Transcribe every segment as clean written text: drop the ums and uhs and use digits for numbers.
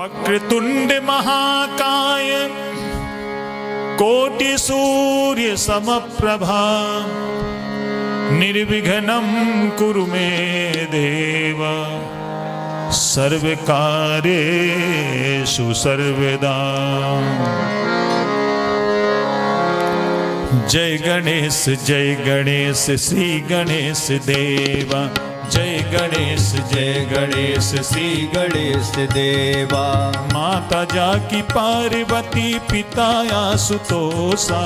वक्रतुंड महाकाय कोटि सूर्य समप्रभा निर्विघ्नं कुरु मे देव सर्वकार्येषु सर्वदा। जय गणेश श्री गणेश देवा। जय गणेश श्री गणेश देवा। माता जाकी पार्वती पिता आशुतोषा।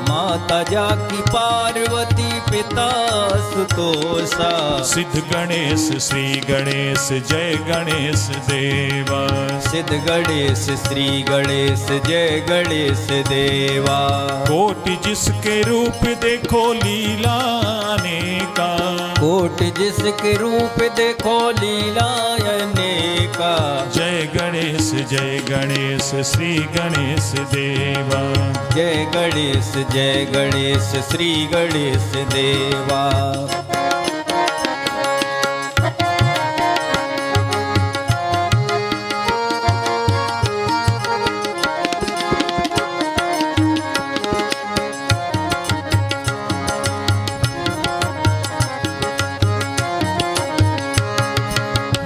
माता जाकी पार्वती पिता आशुतोषा। सिद्ध गणेश श्री गणेश जय गणेश देवा। सिद्ध गणेश श्री गणेश जय गणेश देवा। कोटि जिसके रूप देखो लीला अनेका। कोटि जिसके रूप देखो लीला अनेका। जय गणेश श्री गणेश देवा। जय गणेश श्री गणेश देवा।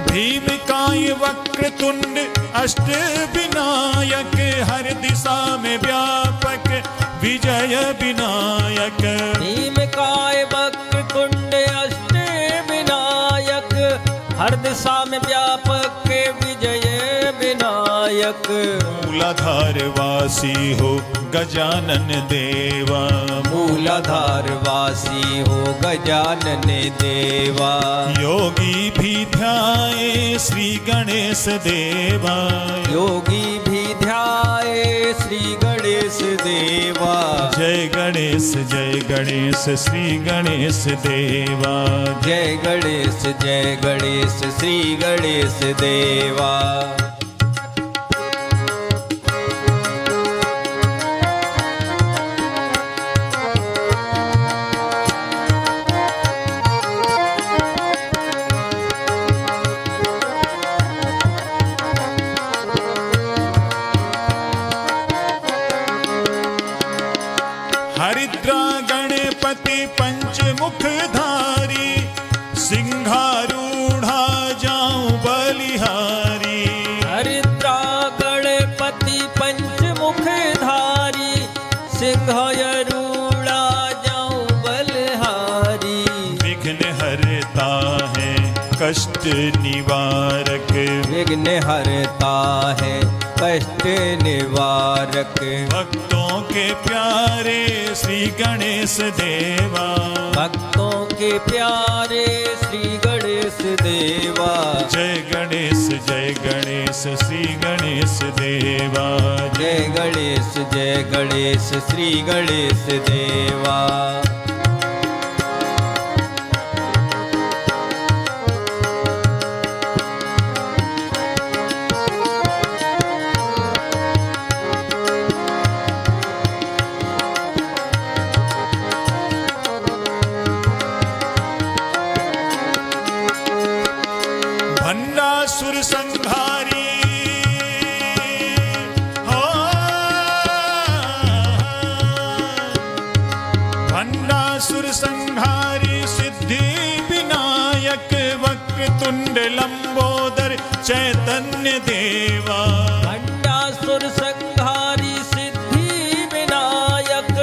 भीमकाय वक्रतुंड अष्ट विनायक हर दिशा में व्यापक विजय विनायक। भीमकाय वक्रतुंड अष्ट विनायक हर दिशा में व्यापक विजय विनायक। मूलाधार वासी हो गजानन देवा। मूलाधार वासी हो गजानन देवा। योगी भी ध्याए श्री गणेश देवा। योगी भी ध्याए श्री गणेश देवा। जय गणेश श्री गणेश देवा। जय गणेश श्री गणेश देवा। हरिद्रा गणपति पंचमुखधारी सिंहारूढ़ा जाऊं बलिहारी। हरिद्रा गणपति पंचमुखधारी सिंहारूढ़ा जाऊं बलिहारी। विघ्न हरता है कष्ट निवारक। विघ्न हरता है कष्ट निवारक। भक्तों के प्यारे श्री गणेश देवा। भक्तों के प्यारे श्री गणेश देवा। जय गणेश श्री गणेश देवा। जय गणेश श्री गणेश देवा। भंडासुर संहारी हो। भंडासुर संहारी सिद्धि विनायक वक्रतुंड लंबोदर चैतन्य देवा। भंडासुर संहारी सिद्धि विनायक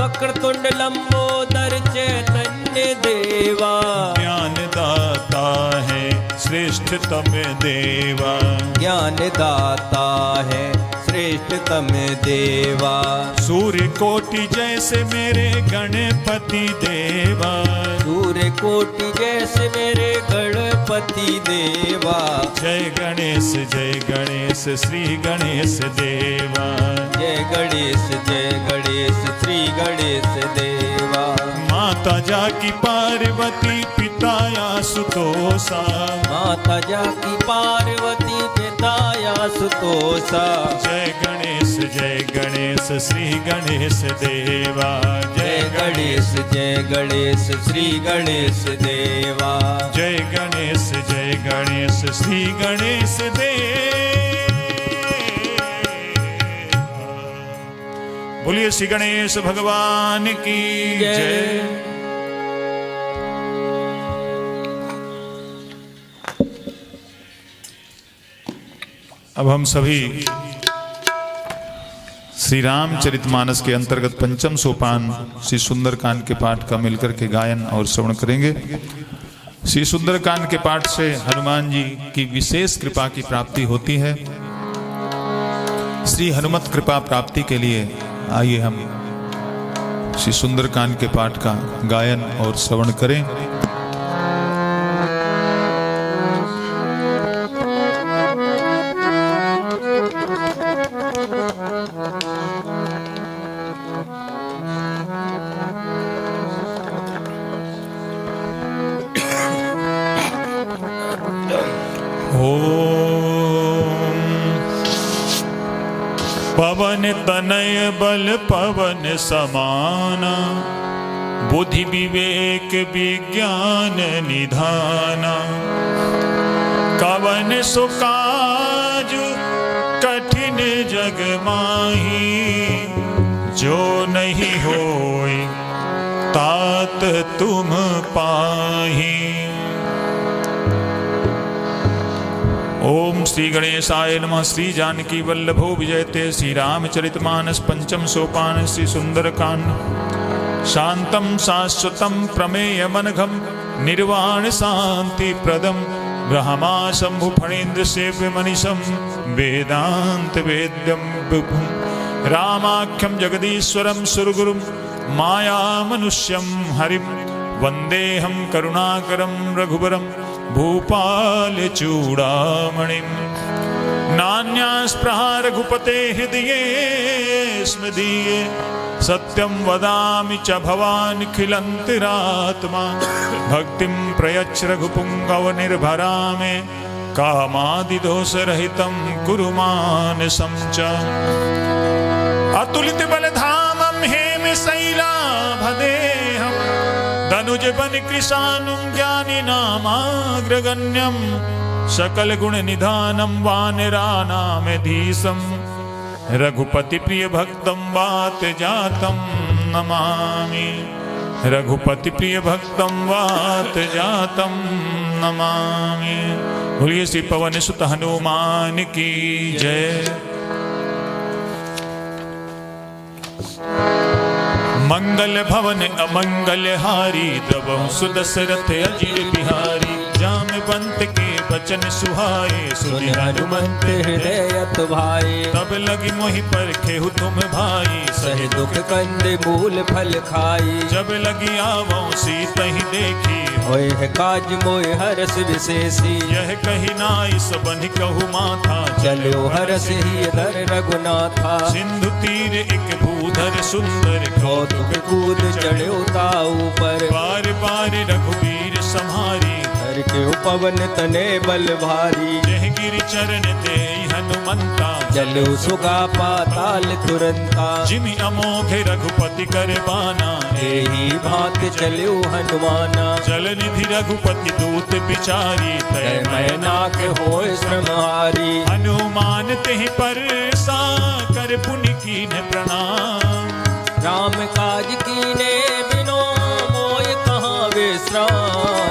वक्रतुंड लंबोदर चैतन्य देवा। ज्ञान दाता है श्रेष्ठतम देवा। ज्ञान दाता है श्रेष्ठतम देवा। सूर्य कोटि जैसे मेरे गणपति देवा। सूर्य कोटि जैसे मेरे गणपति देवा। जय गणेश श्री गणेश देवा। जय गणेश श्री गणेश देवा। माता जाकी पार्वती पिता आशुतोषा। माता जाकी पार्वती पिता आशुतोषा। जय गणेश श्री गणेश देवा। जय गणेश श्री गणेश देवा। जय गणेश श्री गणेश देवा। बोलिए श्री गणेश भगवान की जय। अब हम सभी श्री रामचरितमानस के अंतर्गत पंचम सोपान श्री सुंदरकांड के पाठ का मिलकर के गायन और श्रवण करेंगे। श्री सुंदरकांड के पाठ से हनुमान जी की विशेष कृपा की प्राप्ति होती है। श्री हनुमत कृपा प्राप्ति के लिए आइए हम श्री सुंदरकांड के पाठ का गायन और श्रवण करें। पवन तनय बल पवन समाना, बुद्धि विवेक विज्ञान निधाना। कवन सुकाज कठिन जग माही, जो नहीं होय तात तुम पाही। ओम श्री गणेशाय नमः। श्री जानकी वल्लभो विजयते। श्री रामचरितमानस पंचम सोपान श्री सुंदरकांड। शांतम शाश्वतम प्रमेयमनघम, निर्वाण शांति प्रदम, ब्रह्मा शंभु फणीन्द्र सेव्य मनीषम, वेदांत वेद्यम विभुम। रामाख्यम जगदीश्वरम सुरगुरुम, माया मनुष्यम हरिम, वंदेहम करुणाकरम रघुबरम, भूपाल चूड़ामणिम। नान्यास्पृहा रघुपते हृदये स्मदीये, सत्यं वदामि च भवान् खिलन्तिरात्मा। भक्तिं प्रयच्छ रघुपुङ्गव निर्भरा मे, कामादिदोषरहितं कुरु मानसं च। अतुलित बलधामं हेमशैलाभदेहं, धनुज बन कृशानुं ज्ञानी नामाग्रगण्यं। सकल गुण निधानं वानराणामेधीशं, रघुपति प्रिय भक्तं वात जातं नमामि। रघुपति प्रिय भक्तं वात जातं नमामि। बोलिए श्री पवन सुत हनुमान की जय। मंगल भवन अमंगल हारी, द्रवहु सुदशरथ अजिर बिहारी। जामवंत के बचन सुहाए, सुनि हनुमंत हृदय भाई। तब लगी मोहि परखेहु तुम भाई, सहि दुख कंद मूल फल खाई। जब लगी आवो सीतहि देखी, होय है काज मोय हरस विशेषी। यह कही नाई सबनि कहु माथा, चलो हरस ही धर रघुनाथा। सिंधु तीर एक भूधर सुंदर, कौतुक कूद चढ़ो ताऊ पर। बार बार रघुवीर सम्हारी, हर के पवन तने बल भारी। जह गिरि चरण दे हनुमंता, चलो सुगा पाताल तुरंता। जिमि अमोघ रघुपति कर बाना, एही भांत चलो हनुमाना। जल निधि रघुपति दूत बिचारी, तय मैनाक होय श्रमहारी। हनुमान तेहि पर सा कर पुनि कीन्ह प्रणाम। राम काज कीने बिनो मोय कहाँ विश्राम।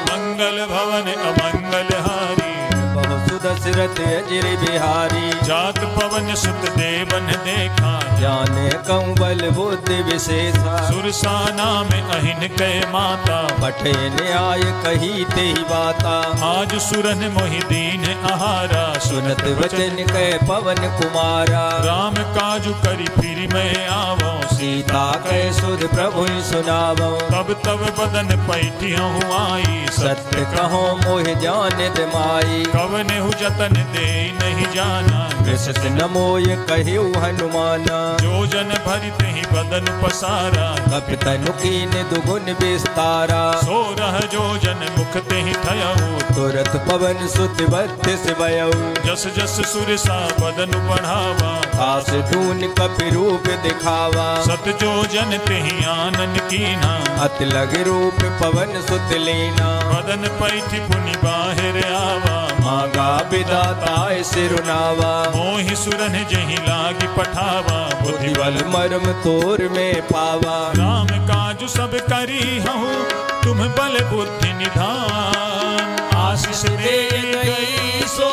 मंगल भवन अमंगल हारी, बहु सुदशरथ अजिर बिहारी। जात पवन सुत देवन देखा, जाने कंवल बुद्धि विशेषा। सुरसाना में अहिन कै माता, पठे न्याय कही तेहि बाता। आज सुरन मोहि दीन आहारा, सुनत वचन कै पवन कुमारा। राम काजु करि फिर मैं आवो, सीता कै सुध प्रभु सुनावो। तब तब बदन पैठियहु आई, सत्य कहो मोह जान माई। कवनेहु जतन दे नहीं जाना, कृष्ण न मोय कहिउ हनुमाना। जो जन भरित ही बदन पसारा, कपितनु कीन दुगुन विस्तारा। सो रह जो जन मुख ते ही थयऊ, तुरत पवन सुत बत्तिस भयउ। जस जस सुरसा बदन बढ़ावा, आस धून कपि रूप दिखावा। सत जो जन ते ही आनन कीना, अत लग रूप पवन सुत लीना। बदन पैठी पुनि बाहिर आवा मांगा विदाताय सिरुनावा मोहि सुरन जहि लागी पठावा बुद्धि बल मर्म तोर में पावा राम काजु सब करी हूँ तुम बल बुद्धि निधान आशीष दे गई सो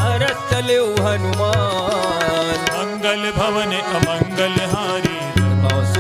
हरत चले हनुमान मंगल भवन अमंगल हारी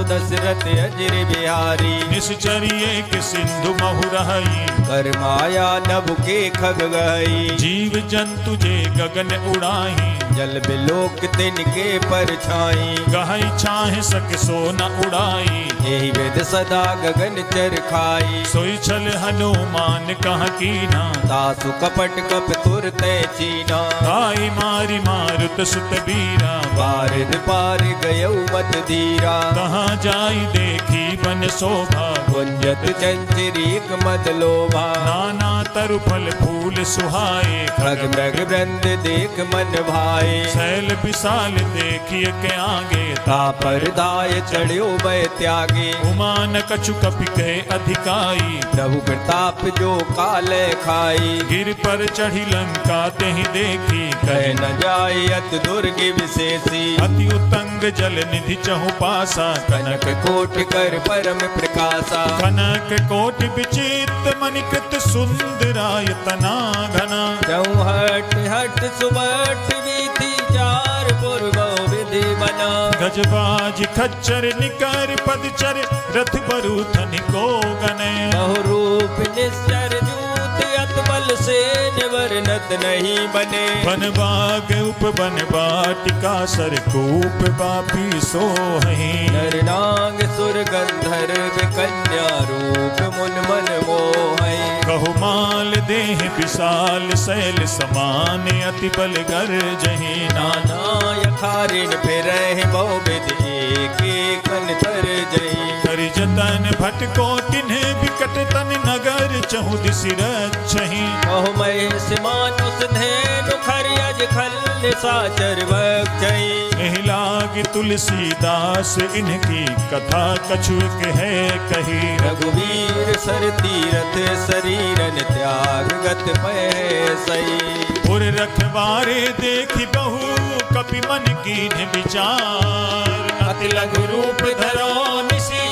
दशरथ अजर बिहारी निश्चर्य के सिंधु महुरहई कर माया नभ के खग गई जीव जंतु जे गगन उड़ाही जल बिलोक तिनके पर छाई गहई छाहे सक सो न उड़ाई यही वेद सदा गगन चर खाई सोई छल हनुमान कह कीना तासु कपट कप तुरते चीना आई मारी मारुत सुत बीरा पारिद पार गयौ मत धीरा कहाँ जाई देखी बन शोभा गुंजत चंचरीक मद लोभा नाना तरु फल फूल सुहाए खग मृग वृंद देख मन भाए शैल विशाल देखिए के आगे तापर दाय चढ़्यो बै त्यागे उमान कछु कपि के अधिकाई प्रभु प्रताप जो काल खाई गिर पर चढ़ी लंका तेहि देखी कह न जाय अत दुर्ग विशेषी अति उतंग जल निधि चहु पासा कनक कोट कर परम प्रकाशा कनक कोट विचित मणिकृत सुंदरायतना घना चौहट हट सुबट विधि चार पूर्व विधि बना गजबाज खच्चर निकर पदचर रथ बरूथन को गने बहुरूप निश्चर जूत अत बल से निवर्णत नहीं बने वन बाग उप वन बाटिका सरकूप बापी सोहि नरनांग सुर गंधर्व कन्या रूप मुन मन मोहै कहु माल देह विशाल शैल समान अति बल गर जहि नाना नाना यखारिन फिर बहु विधि एक कर जई करि जतन भटको तिन्ह विकट तन नगर चहु दिसि रक्षहि बहु महेश मानुष धेनु खरियज खल साचर बक्षई एहि लाग तुलसीदास इनकी कथा कछुक है कही रघुवीर सर तीरथ शरीरन त्याग गत पैसई पुर रखवारे देखि बहु कपि मन कीन्ह विचार अति लघु रूप धरो निशी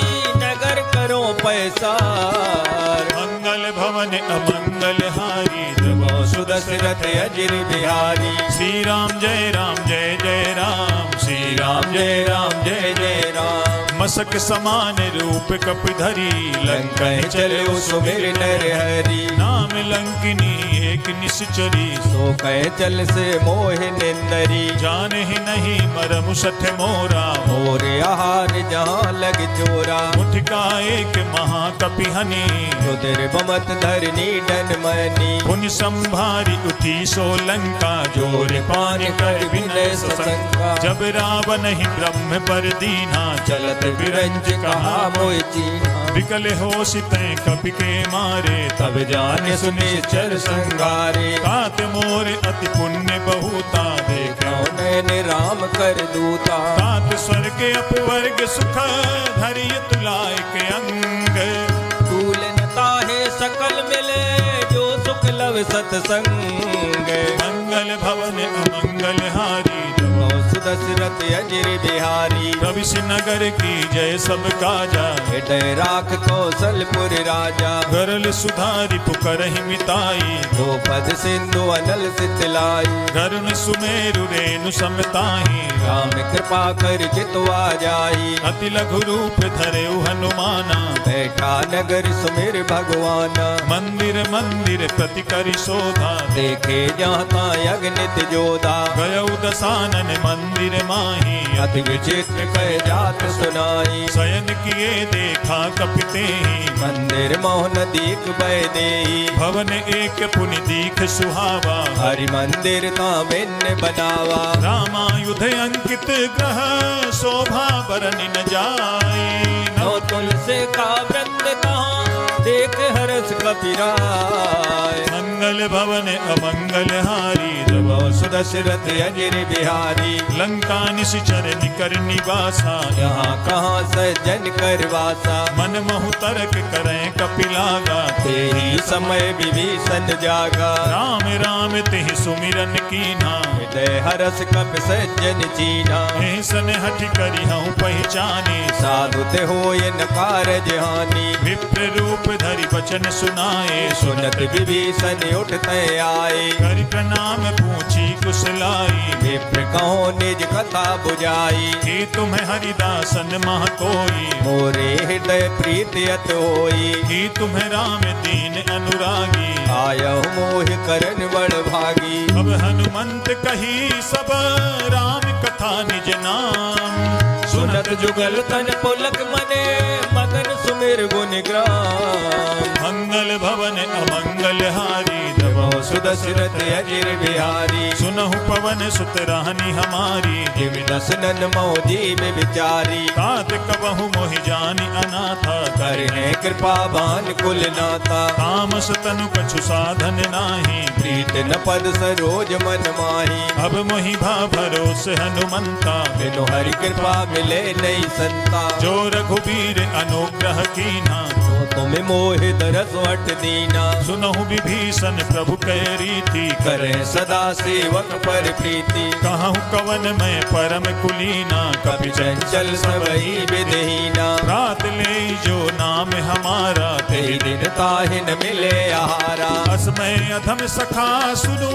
नगर करो पैसार मंगल भवन अमंगल हारी सुदशरथ अजिर बिहारी श्री राम जय जय राम श्री राम जय जय राम मसक समान रूप कप धरी लंका चलो सुमिर नर हरि नाम लंकिनी एक निश्चरी सो कह चल से मोह निंदरी जान ही नहीं मरम सठ मोरा मोर आहार जहाँ लग चोरा मुठका एक महाकपि हनी रुद्र बमत धरनी डन मनी पुनि संभारी उठी सो लंका जोर पान कर विनय सशंका जब रावण ही ब्रह्म पर दीना चलत बिरंज कहा मोह चीना विकल हो सिते कपि के मारे तब जाने सुने चर संगारे तात मोर अति पुण्य बहुता देखो नैन राम कर दूता तात स्वर्ग अपवर्ग सुख धरिय तुलाय के अंग तूलनता है सकल मिले जो सुख लव सतसंग मंगल भवन अमंगल हारी सुदशरथ अजिर बिहारी रवि नगर की जय सब काजा हृदय राख कौशलपुर राजा गरल सुधारी पुकरहि मिताई द्रौपद सिंधु अनल सितलाई गरुण सुमेरु रेणु समताही राम कृपा कर जितवा जाई अति लघु रूप धरे हनुमाना बैठा नगर सुमिर भगवाना मंदिर मंदिर प्रति करि शोधा देखे जाता अग्नित जोधा गयौ दसानन मंदिर माही अति विचित्र कह जात सुनाई शयन किए देखा कपिते मंदिर मोहन दीक बैदेही भवन एक पुनि दीख सुहावा हरि मंदिर का भिन्न बनावा रामायुध अंकित ग्रह शोभा बरन न जाए नौ तुलसी का आनंद कहाँ देख हरस कपिराय। मंगल भवन अमंगल हारी प्रभो सुदशरथ अजिर बिहारी। लंका निश्चर निकर निवासा यहाँ कहाँ सज्जन कर वासा। मन महु तर्क करें कपिलागा ते ही समय विभीषण जागा। राम राम तिहि सुमिरन कीना हृदय हरस कपि सज्जन चीना। ऐसन हठ करी हूँ पहचाने साधु ते होय न कारज हानि। विप्र रूप धरि वचन सुनाए सुनत विभीषण उठते आए। करि प्रणाम पूछी कुशलाई विप्र कहो निज कथा बुझाई। हे तुम्हें हरिदासन मह कोई मोरे हृदय प्रीति अत होई। हे तुम्हें राम दीन अनुरागी आयहु मोहि करन बड़ भागी। अब हनुमंत कही सब राम कथा निज नाम सुनत जुगल तन पुलक मने मगन सुमिर गुण ग्राम। मंगल भवन अमंगल हारी प्रभो सुदशरथ अजिर बिहारी। सुनहु पवन सुत रानी हमारी जिम दसनन मोजी में विचारी। तात कबहु मोहि जानी अनाथा करने कृपा बान कुल नाता। तामस तनु कछु साधन नाही प्रीत न पद सरोज मन माही। अब मोहि भा भरोस हनुमंता बिनु हरि कृपा मिले नहीं संता। जो रघुबीर अनुग्रह कीना तो तुम्हें मोहि दरस वट दीना। सुनहु विभीषण प्रभु कै रीति करे सदा सेवक पर प्रीति। कहूँ कवन में परम कुलीना कपि चंचल सबई विधहीना। रात ले जो नाम हमारा ते दिन ताहि न मिले आहारा। असमय अधम सखा सुनो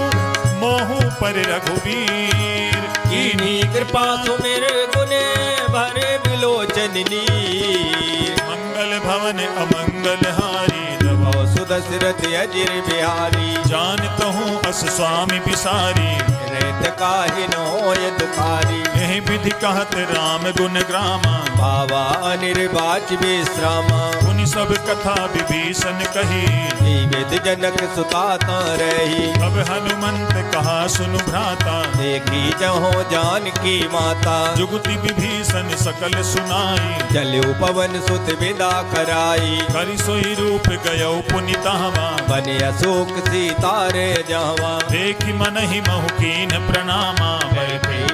मोहु पर रघुवीर कीनी कृपा सुमिर गुने भरे बिलोचन नीर। मंगल भवन अमंगल हारी प्रभो सुदशरथ अजिर बिहारी। जानत हूँ अस स्वामी बिसारी रेत काहि न होय दुखारी। यही विधि कहत राम गुण ग्रामा बाबा अनिर्वाच विश्रामा। उन सब कथा विभीषण कही जीवित जनक सुताता रही। अब हनुमंत कहा सुनु भ्राता देखी जहो जानकी माता। जुगति विभीषण सकल सुनाई चलु पवन सुत विदा कराई। करि सोई रूप गयो पुनितावा बने अशोक सीतारे जावा। देखि मन ही महु कीन प्रणामा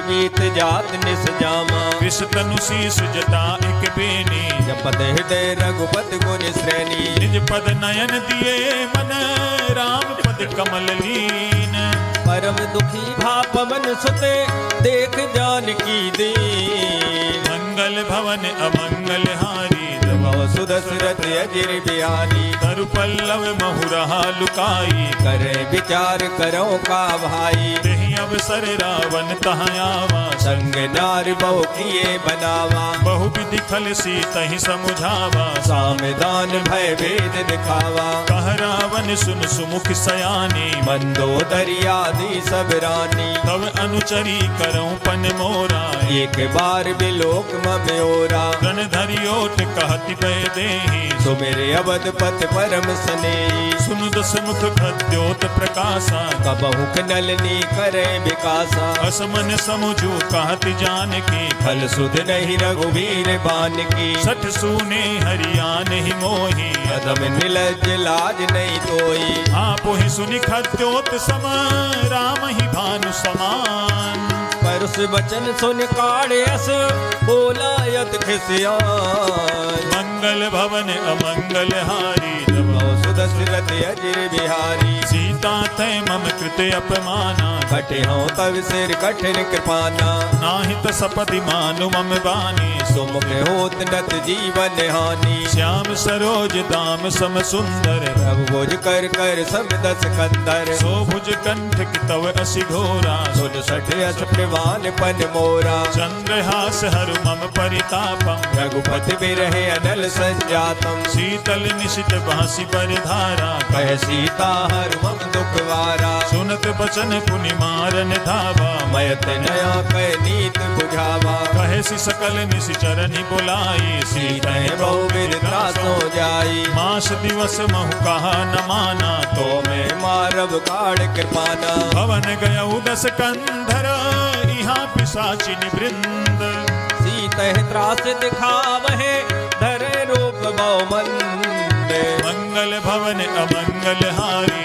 मीत जात निस जामा। विष तनु शीस जटा एक बेनी जपत हृदय रघुपति गुण श्रेणी। निज पद नयन दिए मन राम पद कमल लीन परम दुखी भा पवन सुते देख जानकी दीन। मंगल भवन अमंगल हारी प्रभो सुदशरथ अजिर बिहारी। तरु पल्लव महु रहा लुकाई करे विचार करो का भाई। तेहि अवसर रावण तहाँ आवा संग नार बहु किए बनावा। बहु विधि खल सी तहि समुझावा सामदान भय भेद दिखावा। कह रावण सुन सुमुख सयानी मंदोदरी आदि सब रानी। तब अनुचरी करऊं पन मोरा एक बार बिलोक मम्योरा। गण धरियोट कहति पै देहि सुमेरे अवध पथ परम स्नेही। सुनु दस मुख खद्योत प्रकाशा कबहु नलनी करे विकासा। असमन समुझू कहति जानकी फल सुध नहीं रघुवीर बान की। सठ सूने हरियान ही मोही कदम निलज लाज नहीं तोई। आप ही सुनि खद्योत सम राम ही भानु समान परुष वचन सुन काढ़े अस बोला यत खिसियान। मंगल भवन अमंगल हारी प्रभो सुदशरथ अजिर बिहारी। सीता तय मम कृते अपमाना कटे हो तव सिर कठिन कृपाना। नाहित सपदि मानु मम बानी सुमुख होत नत जीवन हानि। श्याम सरोज दाम सम सुंदर प्रभु भुज कर कर सब दस कंदर। शोभुज कंठ की तव असि घोरा सुन सठ अस प्रवान पन मोरा। चंद्रहास हरु मम परितापम रघुपति बिरहे अनल संजातम। शीतल निशित बांसी परिधारा कह सीता हर मम दुखवारा। सुनत बचन पुनि मारन धावा मयत नया कह नीत बुझावा। कहे सि सकल निशिचरनि बुलाई सीते बहु विरता सो जाई। मास दिवस महु कहा न माना तो मैं मारब काढ़ कृपाना। भवन गयउ दस कंधर यहाँ पिशाचिन वृंद सीते त्रास दिखावहे धरे रूप राग भाव मन में मंगल भवन अमंगल हारी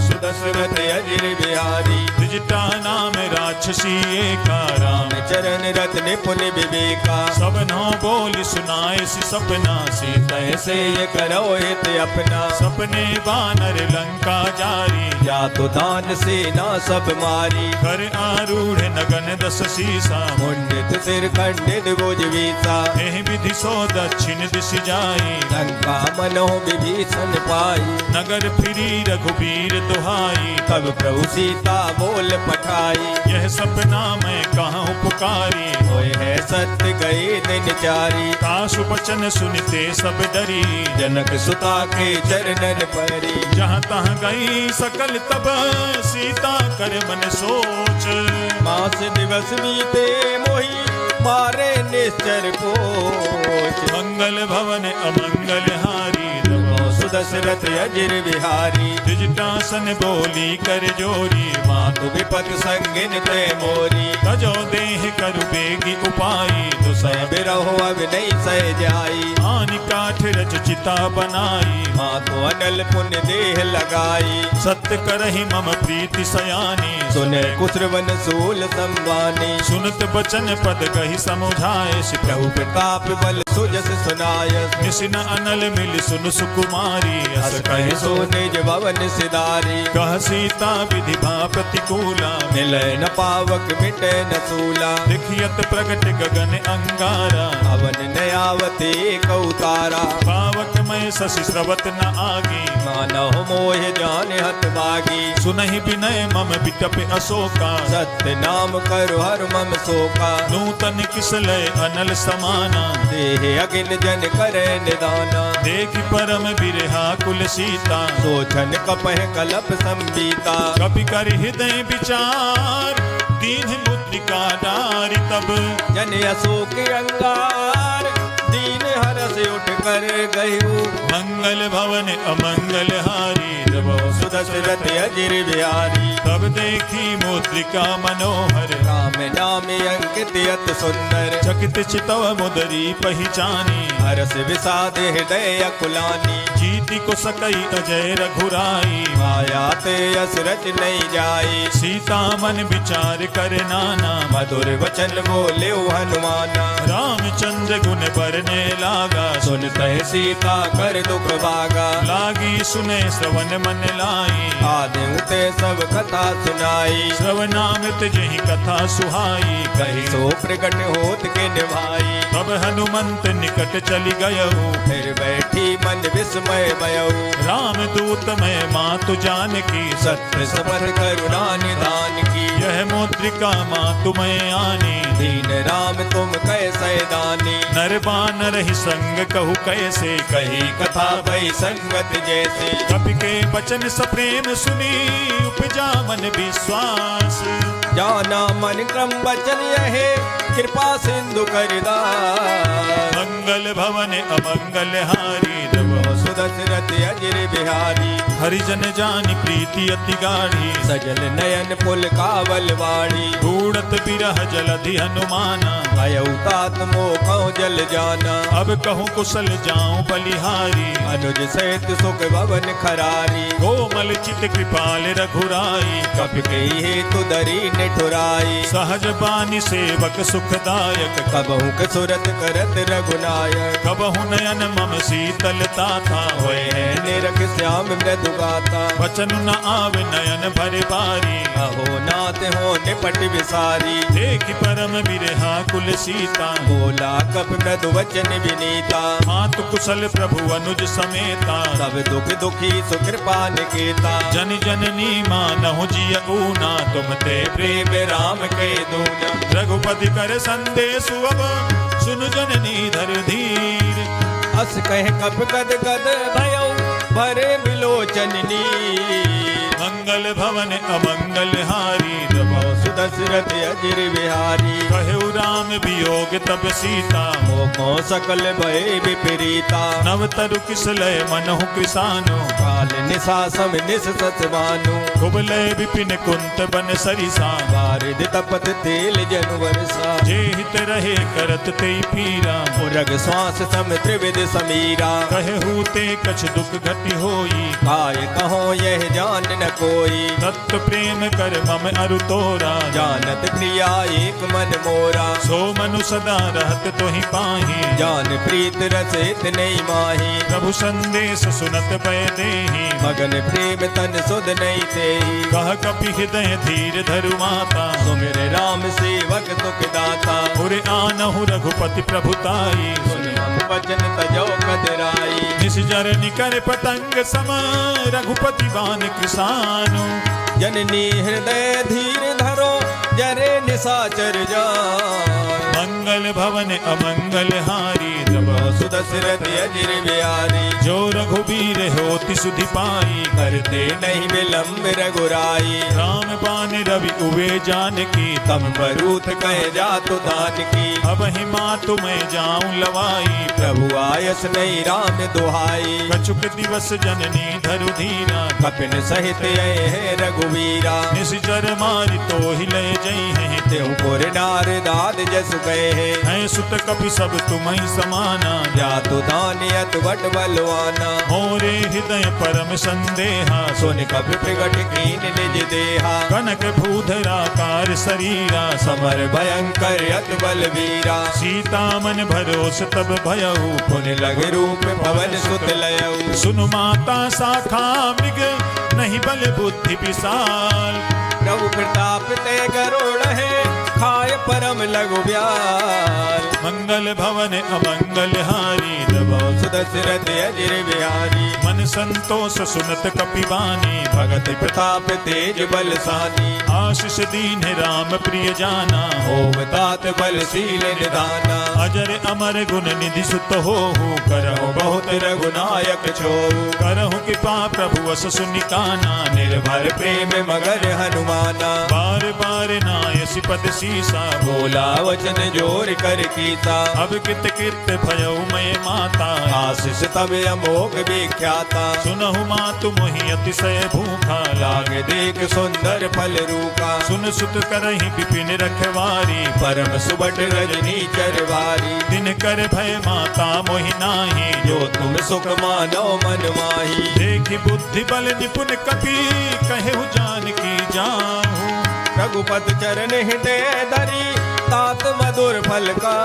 सुदशरथ अजिर बिहारी त्रिजटा नाम राक्षसी एका राम चरण रत निपुण विवेका सब नौ बोल सुनाए सी सपना सीता ऐसे ये करो हित अपना सपने बानर लंका जारी या तो दान से ना सब मारी कर आरूढ़ नगन दस सीसा मुंडित सिर खंडित भुज वीसा एह विधि सो दक्षिण दिश जाई लंका मनो विभीषण पाई नगर फिरी रघुबीर दुहाई तब प्रभु सीता बोल पठाई यह सपना मैं कहाँ पुकारी होए है सत्य गए दिन चारी काशु बचन सुनते सब डरी जनक सुता के चरणन परी जहाँ तहाँ गई सकल तब सीता कर मन सोच मास दिवस बीते मोही मारे निश्चर कोच मंगल भवन अमंगल हारी सुदशरथ अजिर बिहारी द्विजटासन बोली कर जोरी मातु विपत संगिन ते मोरी तजो देह करु बेगी उपाई सह बिरहो अब नहीं सह जाई आनि काठ रच चिता बनाई मातु अनल पुण्य देह लगाई सत्य करहि मम प्रीति सयानी सुने कुशवन सूल संवानी सुनत बचन पद कहि समुझाए प्रभु प्रताप बल सुजस सुनाय निसिन अनल मिल सुन सुकुमारी हस कहे सो निज भवन सिधारी कह सीता विधि भा प्रतिकूला मिले न पावक मिटे न सूला लिखियत प्रगट गगन अंगारा अवन नयावते कौतारा पावक मैं शशि स्रवत न आगी मानव मोह जान हत बागी सुनहि विनय मम बिटप अशोका सत्य नाम करो हर मम शोका नूतन किसलय अनल समाना देह अगिन जन करे निदाना देख परम बिरहा कुल सीता सोचन कपह कलप संबीता कपि कर हृदय विचार दीन मुद्रिका डारी तब जन अशोक अंगार दीन हरस उठ कर गयु मंगल भवन अमंगल हारी सुदशरथ अजिर बिहारी तब देखी मुद्रिका मनोहर राम नाम अंकित अत सुंदर चकित चितव मुदरी पहचानी हरस विषाद हृदय अकुलानी जीति को सकई अजय रघुराई माया ते असरज नहीं जाई सीता मन विचार कर नाना मधुर वचन बोले हनुमाना रामचंद्र गुण बरने लागा सुनते सीता कर दुख भागा लागी सुने श्रवण मन लाई आदि उते सब कथा सुनाई श्रवणामृत जही कथा सुहाई कही सो प्रकट होत के निभाई तब हनुमंत निकट चली गयऊ फिर बैठी मन विस्मय भयऊ राम दूत में मातु जान की सत्य सबर करुणा निदान की यह मुद्रिका मातु में आनी दीन राम तुम कैसे दानी नर बानर ही संग कहू कैसे कही कथा भई संगत जैसे कपि के वचन सप्रेम सुनी उपजा मन विश्वास जाना मन क्रम वचन यहे कृपा सिंधु करदा मंगल भवन अमंगल हारी सुदशरथ अजिर बिहारी हरिजन जानी प्रीति अति गाढ़ी सजल नयन पुल कावल वाणी ढूढ़त बिरह जलधि हनुमाना भयउतात मोखौ जल जाना अब कहूँ कुशल जाऊं बलिहारी अनुज सहित सुख भवन खरारी कोमल चित कृपाल रघुराई कपि कही हेतु दरी निठुराई सहज बानी सेवक सुखदायक कबहु कसुरत करत रघुनायक कबहु नयन मम शीतलता था होए है निरख श्याम मृदु गाता वचन न आवे नयन भरे बारी अहो नाथ हो निपट विसारी देख परम बिरहा कुल सीता बोला कप मृदु वचन विनीता मातु कुशल प्रभु अनुज समेता सब दुख दुखी सुकृपा निकेता जन जननी मानहु जिय ऊना तुम ते प्रेम राम के दूना रघुपति कर संदेश अब सुन जननी धर धीर अस कह कप गद गद भयउ भरे बिलोचन नीर मंगल भवन अमंगल हारी दबाओ सुदशरथ अजिर बिहारी कहु राम वियोग तब सीता मोको सकल भय विपरीता नव तरु किसलय मनहु कृसानु काल निशा सम निस सतवानु कुबलय विपिन कुंत बन सरिसा वारिद तपत तेल जन वर्षा जे हित रहे करत ते पीरा उरग श्वास सम त्रिविध समीरा कहु ते कछ दुख घटि होई काय कहो यह जान न कोई तत्व प्रेम कर मम अरु तोरा जानत प्रिया एक मन मोरा सो मनु सदा रहत तोहि पाही जान प्रीत रसित नहीं माही प्रभु संदेश सुनत पै देहि मगन प्रेम तन सुध नहीं तेहि कह कपि हृदय धीर धरु माता सुमिर राम सेवक तुक दाता उरे आनहु रघुपति प्रभुताई सुन हम वचन तजो कदराई निस जर निकर पतंग सम रघुपति बान कृसानु जननी हृदय धीर धरो जरे निशाचर जान मंगल भवन अमंगल हारी दबाओ सुदशरथ अजिर बिहारी जो रघुबीर होति सुधि पाई करते नहीं विलम्ब रघुराई राम बान रवि उवे जानकी तम बरूथ कह जा तो दान की अब ही मातु मैं जाऊं लवाई प्रभु आयस नहीं राम दुहाई कछुक दिवस जननी धरु धीरा कपिन सहित ये है रघुवीरा निश्चर मारि तो ही ले जई हैं तेहु पुर नार दाद जस गए है सुत कपि सब तुम्हि समाना जा तो दानियत बट बलवाना मोरे हृदय परम संदेहा सुन कपि प्रगट कीन निज देहा कनक भूधराकार शरीरा समर भयंकर अत बलवीरा सीता मन भरोस तब भयऊ पुन लग रूप पवन सुत लयऊ सुनु माता शाखा मृग नहीं बल बुद्धि विशाल प्रभु प्रताप ते गरुड़ है खाय परम लघु ब्याल मंगल भवन अमंगल हारी दबाओ सुदशरथ अजिर बिहारी मन संतोष सुनत कपिवानी भगत प्रताप तेज बलसानी आशीष दीन राम प्रिय जाना ओम तात बलशील निदाना अजर अमर गुण निधि सुत हो करहु बहुत रघुनायक छो करहु कृपा प्रभु अस सुनिकाना निर्भर प्रेम मगर हनुमाना बार बार नायसि पद सीसा बोला वचन जोर कर कीता अब कित कित भयउ मैं माता आशीष तब अमोघ विख्याता सुनहु मातु मोहि अतिशय भूखा लाग देख सुंदर फल रूपा सुन सुत करहि विपिन रखवारी परम सुबट रजनी चरवारी दिन कर भय माता मोहि नाही जो तुम सुख मानो मन माही देखि बुद्धि बल निपुण कपि कहु जान की जाहू रघुपत चरण हृदय धरी तात मधुर फल का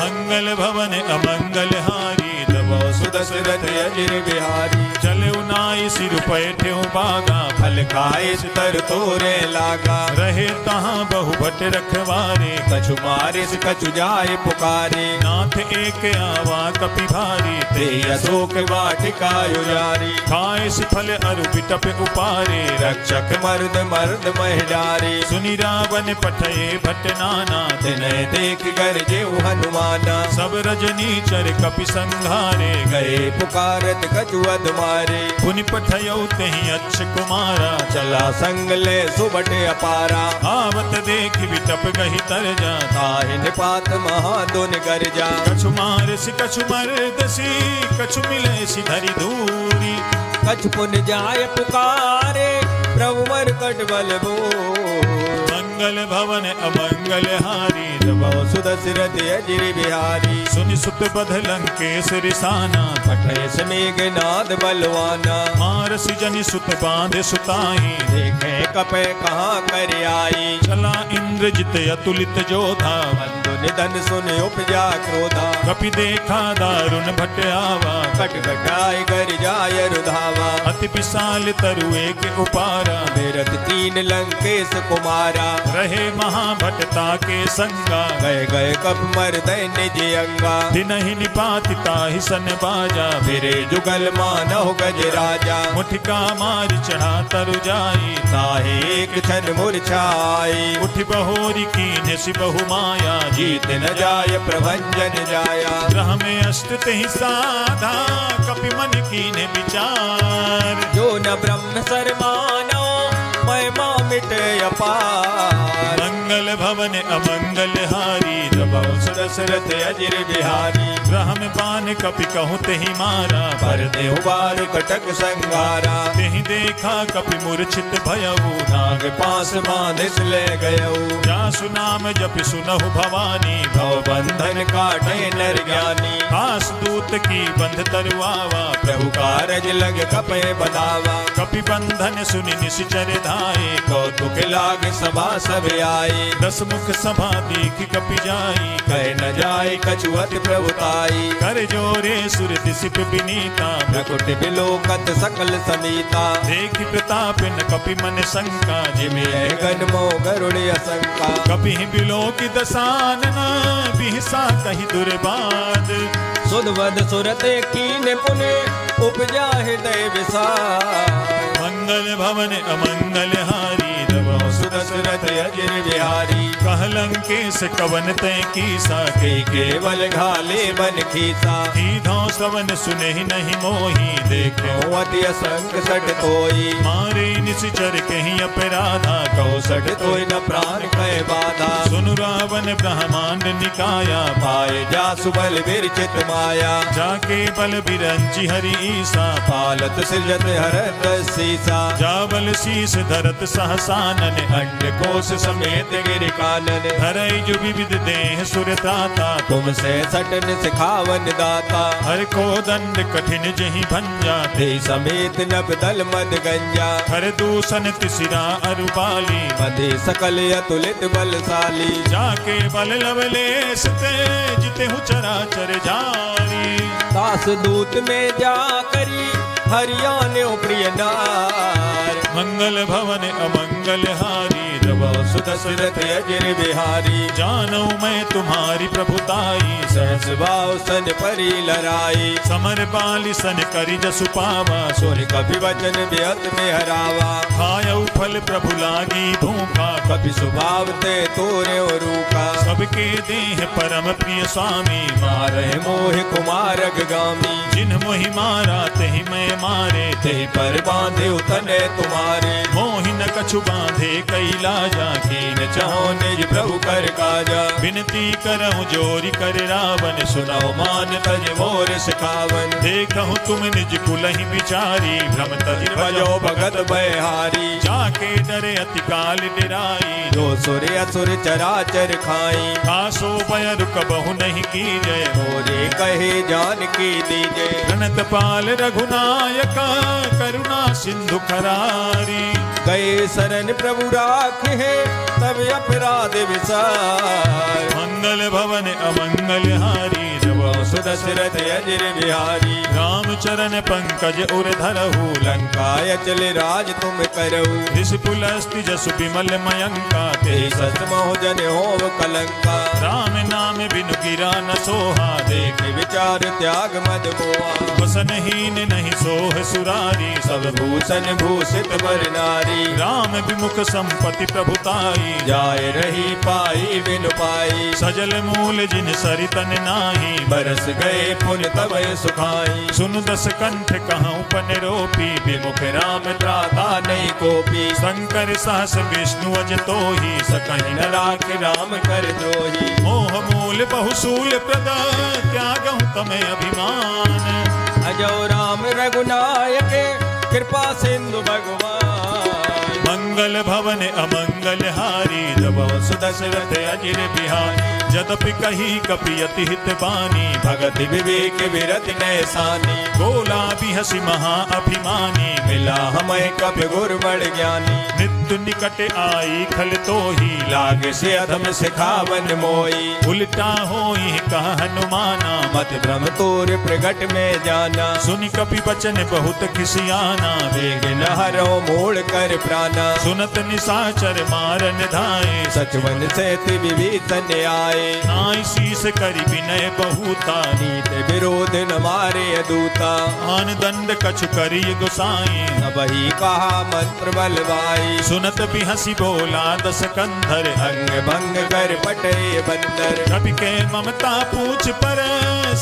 मंगल भवन अमंगल हारी दबाओ सुदशरथ अजिर बिहारी चले नाई सिर पैठे बागा फल खाए तर तोरे लागा रहे तहाँ बहु भट रखवारे कछु मारिस कछु जाए पुकारे नाथ एक आवा कपि भारी ते अशोक वाटिका युजारी खाए फल अरु बिटप उपारे रक्षक मर्द मर्द महिडारी सुनि रावण पठये भट नाना तिनय देख कर जेऊ हनुमाना सब रजनी चर कपि संघारे गए पुकारत कछु अध मारे पुनि पठयौ तेहि अच्छ कुमारा चला संग ले सुबट अपारा आवत देख बिटप गहि तर जा ताहि निपात महादुन गर्जा कछु मारसि कछु मरदसी कछु मिलसि धरि धूरी कछु पुन जाय पुकारे प्रभु मरकट बल बोल मंगल भवन अमंगल हारी दबाओ सुदशरथ अजिर बिहारी सुनि सुत बध लंकेश रिसाना पठय समेघ नाद बलवाना मारसि जनि सुत बांधे सुताई देखे कपे कहाँ कर आई चला इंद्रजित अतुलित जोधा बंधु निधन सुन उपजा क्रोधा कपि देखा दारुण भट आवा कट कटाई कर जाय रुधावा अति विशाल तरु एक उपारा मेरत तीन लंकेश कुमारा रहे महाभटता के संगा गए गए कप मर निज अंगा दिनहि निपाति ताहि सन बाजा मेरे जुगल मानव गज राजा मुठिका मारि चढ़ा तरु जाई ताहे एक क्षण मूर्छाई उठ बहोरी कीन्ह सि बहु माया जीत न जाय प्रभंजन जाया ग्रह में अष्ट तेहि साधा कपि मन कीन्ह विचार जो न ब्रह्म सरमानो महिमा मिटे अपार। मंगल भवन अमंगल हारी दबाओ दशरथ अजिर बिहारी ब्रह्म बान कपि कहूँ तेहि मारा पर देहु बार कटक संगारा। तेहि देखा कपि मूर्छित भयऊ नाग पास बांधिस ले गयऊ जासु नाम जप सुनहु भवानी भव बंधन काटे नर ज्ञानी। खास दूत की बंध तरुआवा प्रभु कारज लग कपे बनावा कपि बंधन सुनि निश्चर धाये कौतुक लाग सभा सब आई। दस मुख सभा देख कपि जाई कह न जाय कछुअत प्रभुताई कर जोरे सुर दिसिप बिनीता प्रकुट बिलोकत सकल समीता। देखि प्रताप न कपि मन शंका जिमे गण मो गरुड़ असंका कपि बिलो की दसानना बिहसा कही दुर्बाद सुधवद सुरते कीन पुने उपजा हृदय विसार। मंगल भवन अमंगल हारी दशरथ अजिर बिहारी कहलंकेश कवन तय कीसा के केवल घाले बन खीसा। धौ सवन सुने नहीं मोही देखे अति असंग सट तोई मारे निश्चर कहीं अपराधा कौसठ तोय न प्राण कह बाधा। सुनु रावण ब्रह्मांड निकाया पाए जा सुबल विरचित माया जाके बल बिरंची हरि ईसा पालत सृजत हरत सीसा। जावल शीस धरत सहसानन अंड कोश समेत गिर कानन हरई जो विविध देह सुरताता तुमसे सटन सिखावन दाता। हर को दंड कठिन जही भंजा ते समेत नभ दल मद गंजा हर दूषण तिसिरा अरुबाली मधे सकल अतुलित बलशाली। जाके बल लवलेश ते जिते हूँ चराचर जारी दास दूत में जा करी हरियाणे प्रिय नार। मंगल भवन अमंगल हारी दशरथ अजिर बिहारी जानू मैं तुम्हारी प्रभुताई सहस भाव सन परी लड़ाई। समर बाली सन करी जसु पावा सुन कभी वचन बेअत में हरावा खायऊ फल प्रभु लागी भूखा कभी स्वभाव ते तोरे रूखा। सबके देह परम प्रिय स्वामी मारे मोह कुमार गामी जिन मोहि मारा तेहि मैं मारे ते पर बांधे उतने तुम्हारे। मोहि न कछु बांधे कैला जाकीन चाहो निज प्रभु कर काजा विनती करहु जोरी कर रावण सुनाओ मान तज मोर सिखावन। देखहु तुम निज कुलहि बिचारी भ्रम तज भजो भगत बहारी जाके डरे अति काल डिराई जो सुर असुर चराचर खाई। खासो भय रुक बहु नहीं की जय मोरे कहे जान की दीजे प्रणत पाल रघुनायक करुणा सिंधु खरारी। गए शरण प्रभु राख है तब अपराध विसार। मंगल भवन अमंगल हारी दशरथ अजिर बिहारी राम चरण पंकज उर धरहु लंकाय चले राज तुम करऊ। ऋषिपुलस्ति जसु विमल मयंका ते सत मोह जन होव कलंका राम नाम बिनु गिरा न सोहा देख विचार त्याग मद मोहा। वसनहीन नहीं सोह सुरारी सब भूषण भूषित बर नारी राम विमुख संपत्ति प्रभुताई जाय रही पाई बिनु पाई। सजल मूल जिन सरितन नाही बरस गए पुन तब सुखाई। सुन दस कंठ कहूँ पन रोपी विमुख राम त्राता नहीं कोपी शंकर सहस विष्णु अज तो ही सकहि न राख राम कर द्रोही। मोह मूल बहुसूल प्रद त्यागहु तमें अभिमान अजो राम रघुनायक कृपा सिंधु भगवान। मंगल भवन अमंगल हारी दशरथ अजिर बिहारी जदपि कही कपि अति हित बानी भगत विवेक विरत नैसानी। बोला बिहसी महा अभिमानी मिला हमें कप गुर बड़ ज्ञानी। मृत्यु निकट आई खल तो ही लाग से अधम सिखावन मोई। उल्टा होई कह हनुमाना मत भ्रम तोर प्रगट में जाना। सुनि कपि बचन बहुत खिसियाना वेग न हरो मोड़ कर प्राणा। सुनत निशाचर मारन धाये सचवन से विभीषण आए। नाई शीस करि विनय बहुता नीत विरोध न मारे दूता। आन दंड कछु करिय गोसाई वही कहा मंत्र बलवाई। सुनत बिहसी बोला दस कंधर अंग भंग कर पटे बंदर। कपि के ममता पूछ पर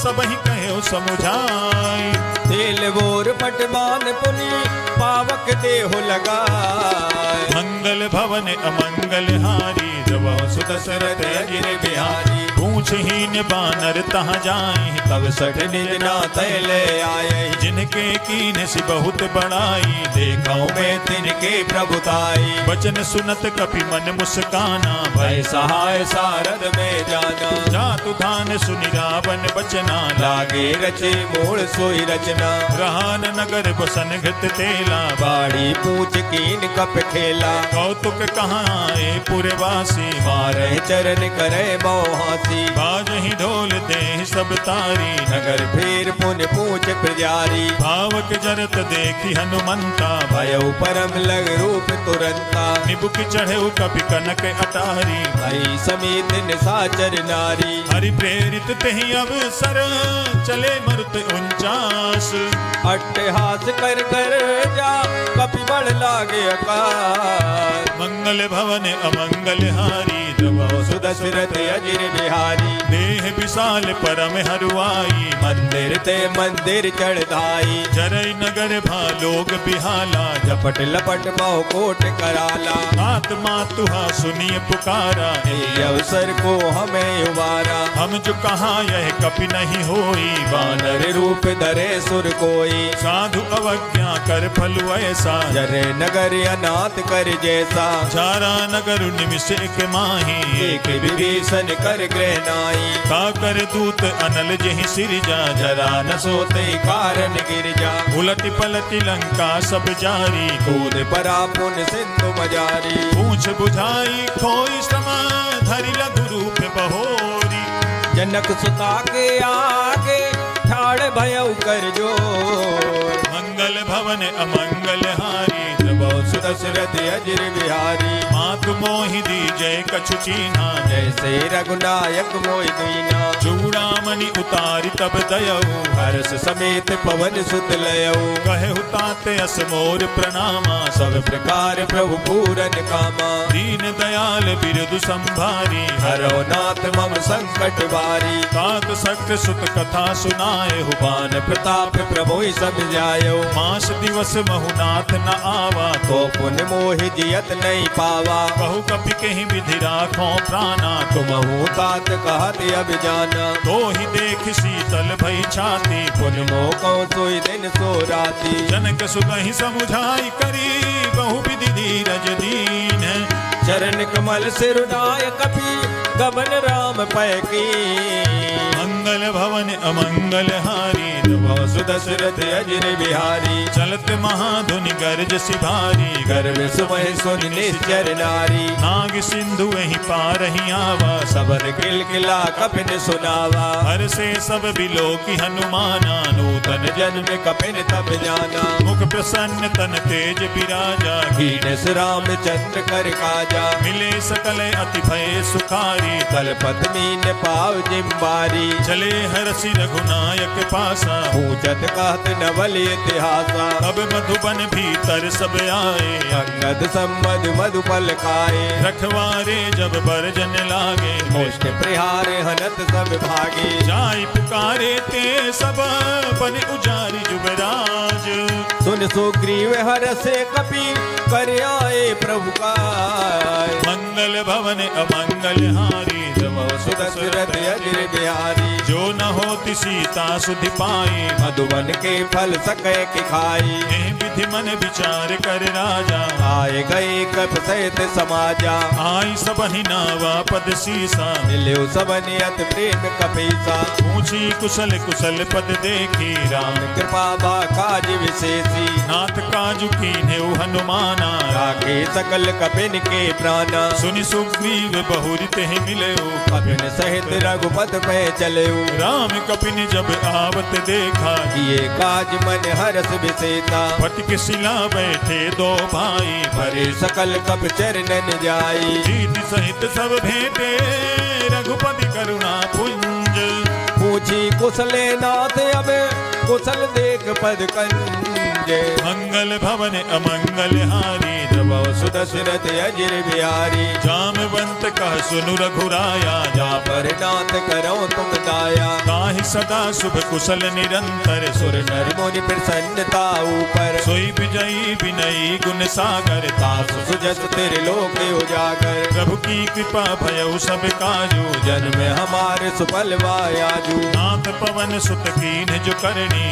सबहि कहो समुझाई। ते बेल बोर पटवान पुनि पावक देहो लगाए। मंगल भवन अमंगल हारी जब सुदशरथ अजिर बिहारी। पूछहीन बानर तहाँ जाए तब सठ निज नाथ ले आए। जिनके कीन सी बहुत बड़ाई देखो में तिनके प्रभुताई। वचन सुनत कपि मन मुस्काना भय सहाय सारद में जाना। जातु धान सुनि रावण बचना लागे रचे मूल सोई रचना। रहान नगर बसन घृत तेला बाड़ी पूछ कीन कप खेला। कौतुक कहाँ आए पुरवासी मारे चरण करे बहुहासी। बाजहि ढोल दे सब तारी नगर फिर पुन पूछ प्रजारी। भावक जरत देखी हनुमंता भयउ परम लग रूप तुरंता। निबुक चढ़े कपि कनक अटारी भई समेत निशाचर नारी। हरि प्रेरित तेहि अवसर चले मरुत 49। अट्टहास कर कर जा कपि बड़ लागे अकाल। मंगल भवन अमंगल हारी जब सुदशरथ अजिर बिहारी। देह विशाल परम हरुआई मंदिर ते मंदिर चढ़ाई। जरई नगर भालोग बिहाला झपट लपट बहु कोट कराला। आत्मा तुहा सुनिए पुकारा ये अवसर को हमें उबारा। हम जो कहा यह कपि नहीं होई वानर रूप धरे सुर कोई। साधु अवज्ञा कर फलु ऐसा जरे नगर अनाथ कर जैसा। चारा नगर निमिष एक माही एक विभीषण कर ग्रह नाई। का कर दूत अनल जहि सिरजा जरा न सोते कारण गिर जा। उलट पलट लंका सब जारी कूद परा पुन सिंधु मजारी। पूछ बुझाई खोई समा धरि लघु रूप बहोरी। जनक सुता के आगे ठाड़ भयउ कर जोर। मंगल भवन अमंगल हारी सुदशरथ अजिर बिहारी। मातु मोहि दी जय कछु चीन्हा जैसे रघुनायक मोहि दीना। चूड़ामणि उतारि तब दयऊ हर्ष समेत पवन सुत लयऊ। कहे हुताते अस मोर प्रणामा सब प्रकार प्रभु पूरन कामा। दीन दयाल बिरदु संभारी हरो नाथ मम संकट बारी। तात सक्त सुत कथा सुनाए पान प्रताप प्रभु सब जायो। मास दिवस महुनाथ न आवा तो पुन मोहि जियत नहीं पावा। बहु कपि कहीं विधि राखो प्राणा तुमहु तात कहत अब जाना। तो ही देख शीतल भई छाती पुन मोह कहूँ सोई दिन सो राती। जनक सुतहि समुझाई करी बहु विधि धीरज दीन। चरण कमल सिरुनाय कपि गमन राम पैकी। मंगल भवन अमंगल हारी सुदशरथ अजिर बिहारी। चलत महाधुनि गर्ज सिभारी गर्भ सुमह सुन निश्चर नारी। नाग सिंधु वही पार ही आवा सबन किलकिला कपिन सुनावा। हर से सब बिलो की हनुमाना नूतन जन्म कपिन तब जाना। मुख प्रसन्न तन तेज विराजा कीनस रामचंद्र कर काजा। मिले सकल अति भय सुखारी तलपत मीन पाव जिम्बारी। चले हरसि रघुनायक पासा पूछत कहत नवल इतिहासा। अब मधुबन भीतर सब आए अंगद संबद मधुपल खाए। रखवारे जब बरजन लागे मुष्ट प्रहार हनत सब भागे। जाई पुकारे ते सब बन उजारी जुबराज। सुन सुग्रीव हरसे कपि कर आए प्रभु का। मंगल भवन अमंगल हारी सुदशरथ अजिर बिहारी। जो न होती सीता सुधि पाई मधुबन के फल सके कि खाई। एह विधि मन विचार कर राजा आए गए कप सहित समाजा। आई सबहि नावा पद सीसा मिल्यो सबनि अति प्रेम कपीसा। पूछी कुशल कुशल पद देखी राम कृपा बा काज विशेषी। नाथ काजु कीन्हेउ हनुमाना राखे सकल कपिन के प्राणा। सुनि सुग्रीव बहुरि तेहि मिलयो कपिन सहित रघुपत पे चलयो। राम कपिन जब आवत देखा किए काज मन हरस विसेता। फटक शिला बैठे दो भाई भरे सकल कप चरणन जाई। जीत सहित सब भेंटे रघुपति करुणा पुंज। पूछी कुशले नाथ अब कुशल देख पद कंज। मंगल भवन अमंगल हारी जब जब सुदशरथ अजिर बिहारी जामवंत कह सुनु रघुराया जा पर नाथ करो तुम दाया ताहि सदा शुभ कुशल निरंतर सुर नर मुनि प्रसन्नता ऊपर सोई विजयी विनयी गुण सागर तासु सुजस तेरे लोक उजागर प्रभु की कृपा भयउ सब काजू जन्म हमारे सुफल वायाजू नाथ पवन सुत कीन जो करनी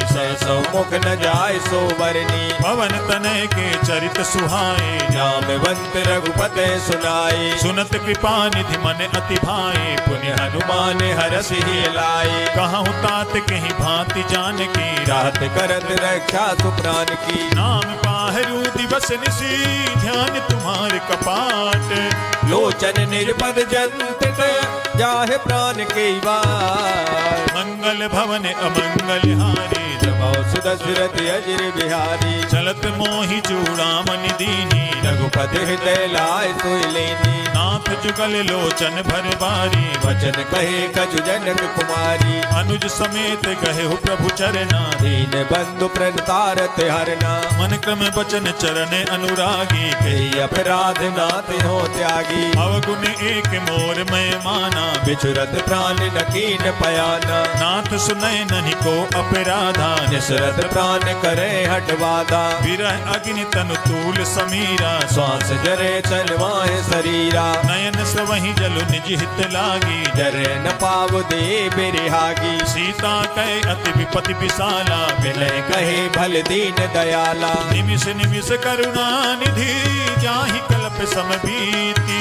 सौ मुख न जाय सो बरनी पवन तनय के चरित सुहाए जामवंत रघुपते सुनाए सुनत कृपा निधि मन अति भाए पुण्य हनुमान हरस ही लाए कहूँ तात कहीं भांति जान की रात करत रक्षा सुप्राण की नाम पाहरू दिवस निशी ध्यान तुम्हारे कपाट लोचन निर्पद जंत जाहे प्राण के वार मंगल भवन अमंगल हारी सुदशरथ अजिर बिहारी चलत मोहि चूड़ामणि दीनी रघुपति हृदय लाय सोई लेनी नाथ जुगल लोचन भर बारी वचन कहे कछु जनक कुमारी अनुज समेत गहे हो प्रभु चरना दीन बंधु प्रणतारत हरना मन क्रम बचन चरण अनुरागी कही अपराध नाथ हो त्यागी अवगुण एक मोर मैं माना बिछुरत प्राण नकीन पयाना नाथ सुनय नहीं को अपराधा निसरत प्राण करे हटवादा विरह अग्नि तनु तूल समीरा श्वास जरे चलवाए शरीरा नयन सवहि जलु निज हित लागी जरे न पाव दे बिरहागी सीता कहे अति विपति विशाला विनय कहे भल दीन दयाला निमिष निमिष करुणा निधि जाहि कल्प समबीति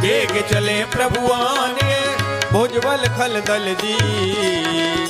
बेग चले प्रभुआने भुजबल खल दल जी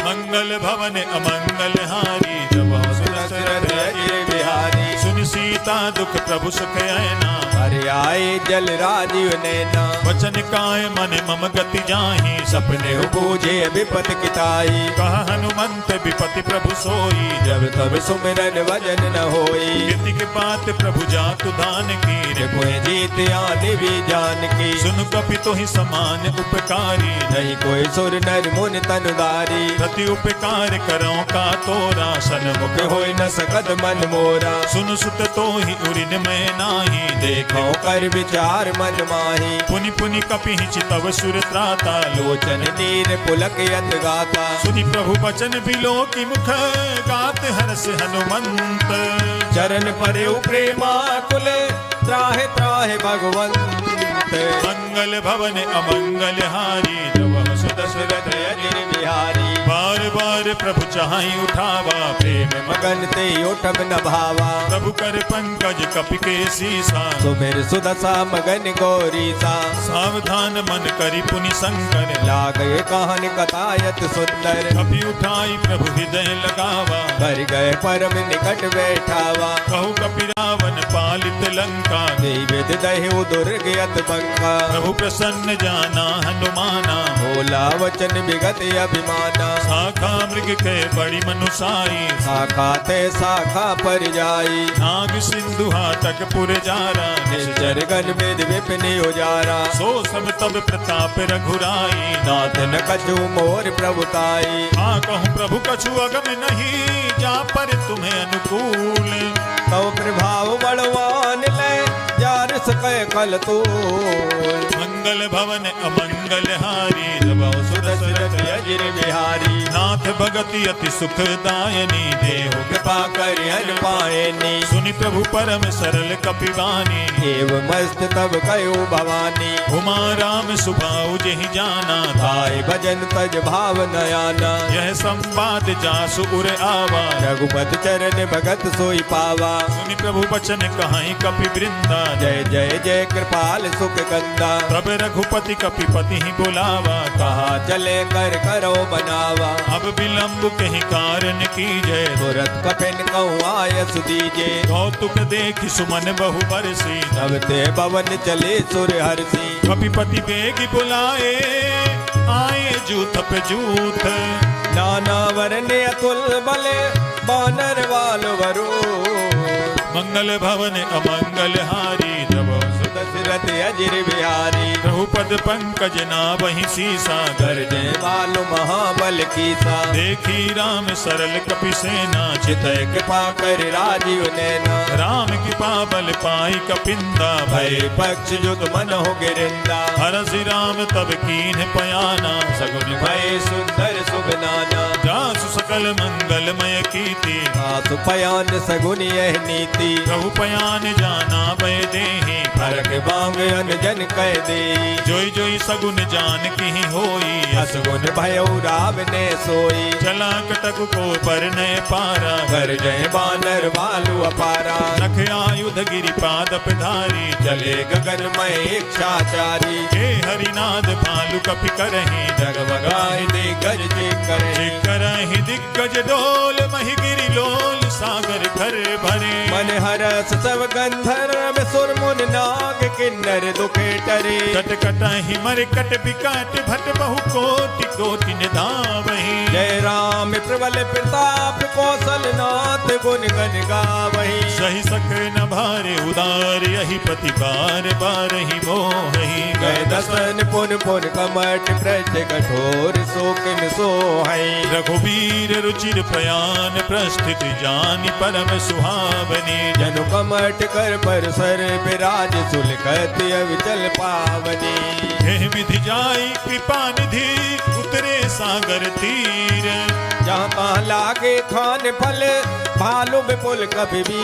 मंगल भवन अमंगल हारी जब सुदशरथ अजिर बिहारी सुन सीता दुख प्रभु सुख ऐना हरि आए जल राजीव नैना वचन काय मन मम गति जाहि सपने बूझे विपत किताई कह हनुमंत विपति प्रभु सोई जब तब सुमिरन वजन न होई कीर्ति के बात प्रभु जातु दान की कोई जीत आने भी जान की सुन कपि तो ही समान उपकारी नहीं कोई सुर नर मुन तनुदारी प्रति उपकार करो का तोरा सन्मुख होई न सकत मन मोरा सुन सुत तो ही उरिन में नाही देखो कर विचार मन माही पुनि पुनि कपि चितव सुर त्राता लोचन नीर पुलक यत गाता सुनि प्रभु बचन बिलो की मुख गात हर्ष हनुमंत चरण परे प्रेमा कुल त्राहे त्राहे भगवंत मंगल भवन अमंगल हारी जब सुदशरथ अजिर बिहारी बार बार प्रभु चाहि उठावा प्रेम मगन ते उठब न भावा प्रभु कर पंकज कपि के सीसा सुमिर सुदशा मगन गौरीसा सावधान मन करि पुनि शंकर लागए कहन कथायत सुंदर कपि उठाई प्रभु हृदय लगावा कर गए परम निकट बैठावा कहु कपि रावण पालित लंका विद दहु दुर्ग यत बंका प्रभु प्रसन्न जाना हनुमाना भोला वचन विगत अभिमाना शाखा मृग के बड़ी मनुसाई शाखा ते शाखा पर जाई नाग सिंधु हाटक पुर जारा निश्चर गन वेद विपिन उजारा सो सब तब प्रताप रघुराई नाथ न कछु मोर प्रभुताई हाँ कहूँ प्रभु कछु अगम नहीं जा पर तुम्हें अनुकूल तो प्रभाव बलवान ले जार सके कल तो मंगल भवन अमंगल हारी जब सुदशरथ अजिर बिहारी नाथ भगति अति सुखदायनी देहु कृपा कर हर पायनी सुनि प्रभु परम सरल कपिवानी एव मस्त तब कयो भवानी उमा राम सुभाऊ जहि जाना धाय भजन तज भाव नयाना यह संवाद जासु उर आवा रघुपत चरण भगत सोई पावा सुनि प्रभु बचन कहाई कपि वृंदा जय जय जय कृपाल सुख गंगा तब रघुपति कपिपति ही बुलावा कहा चले कर करो बनावा अब विलंब कहीं कारण की जय तुरत कपिन कहूँ आयस दीजे कौतुक देख सुमन बहु बरसी तब ते भवन चले सुर हरसी कपिपति बेग बुलाए आए जूथ पे जूथ नाना वरने अतुल बले बानर वाल वरो मंगल भवन अमंगल हारी जब सुदशरथ अजिर बिहारी प्रभुपद पंकज ना वही सीसा गर्जे वालो महाबल कीसा देखी राम सरल कपि सेना चितय कृपा कर राजीव नैना राम कृपा बल पाई कपिंदा भय पक्ष युत मन हो गिरिंदा हरसि राम तब कीन पयाना सगुन भय सुंदर सुगनाना जासु सकल मंगलमय कीर्ति आसु पयान सगुन यह नीति प्रभु पयान जाना भय देहि फरक बांग अनजन कह दे जोई जोई सगुन जान की होई असगुन भयो राव ने सोई चला कटक को पर नय पारा कर जय बानर भालू अपारा नख आयुध गिरि पादप धारी चले गगन में इच्छाचारी हे हरिनाद भालु कपि करहि जगमगाए दे गज जे करे करहि दिग्गज डोल महि गिरि लोल सागर घर भरे मन हरस सब गंधर्व सुर मुन नाग किन्नर दुखे टरे कट कटहि मर कट बिकट भट बहु कोटि कोटि निधावहि जय राम प्रबल प्रताप कौशल नाथ गुण गण गावहि सही सक न भारे उदार यही पति बार बार ही मोहि गए दसन पुन पुन कमट प्रज कठोर शोकन सोहै रघुवीर रुचिर प्रयाण प्रस्थित जानि परम सुहावनी जनु कमट कर पर सर विराज सुलखत अविचल पावनी हे विधि जाई कृपा निधि उतरे सागर तीर जहाँ तहाँ लागे खान फल भालू विपुल कभी भी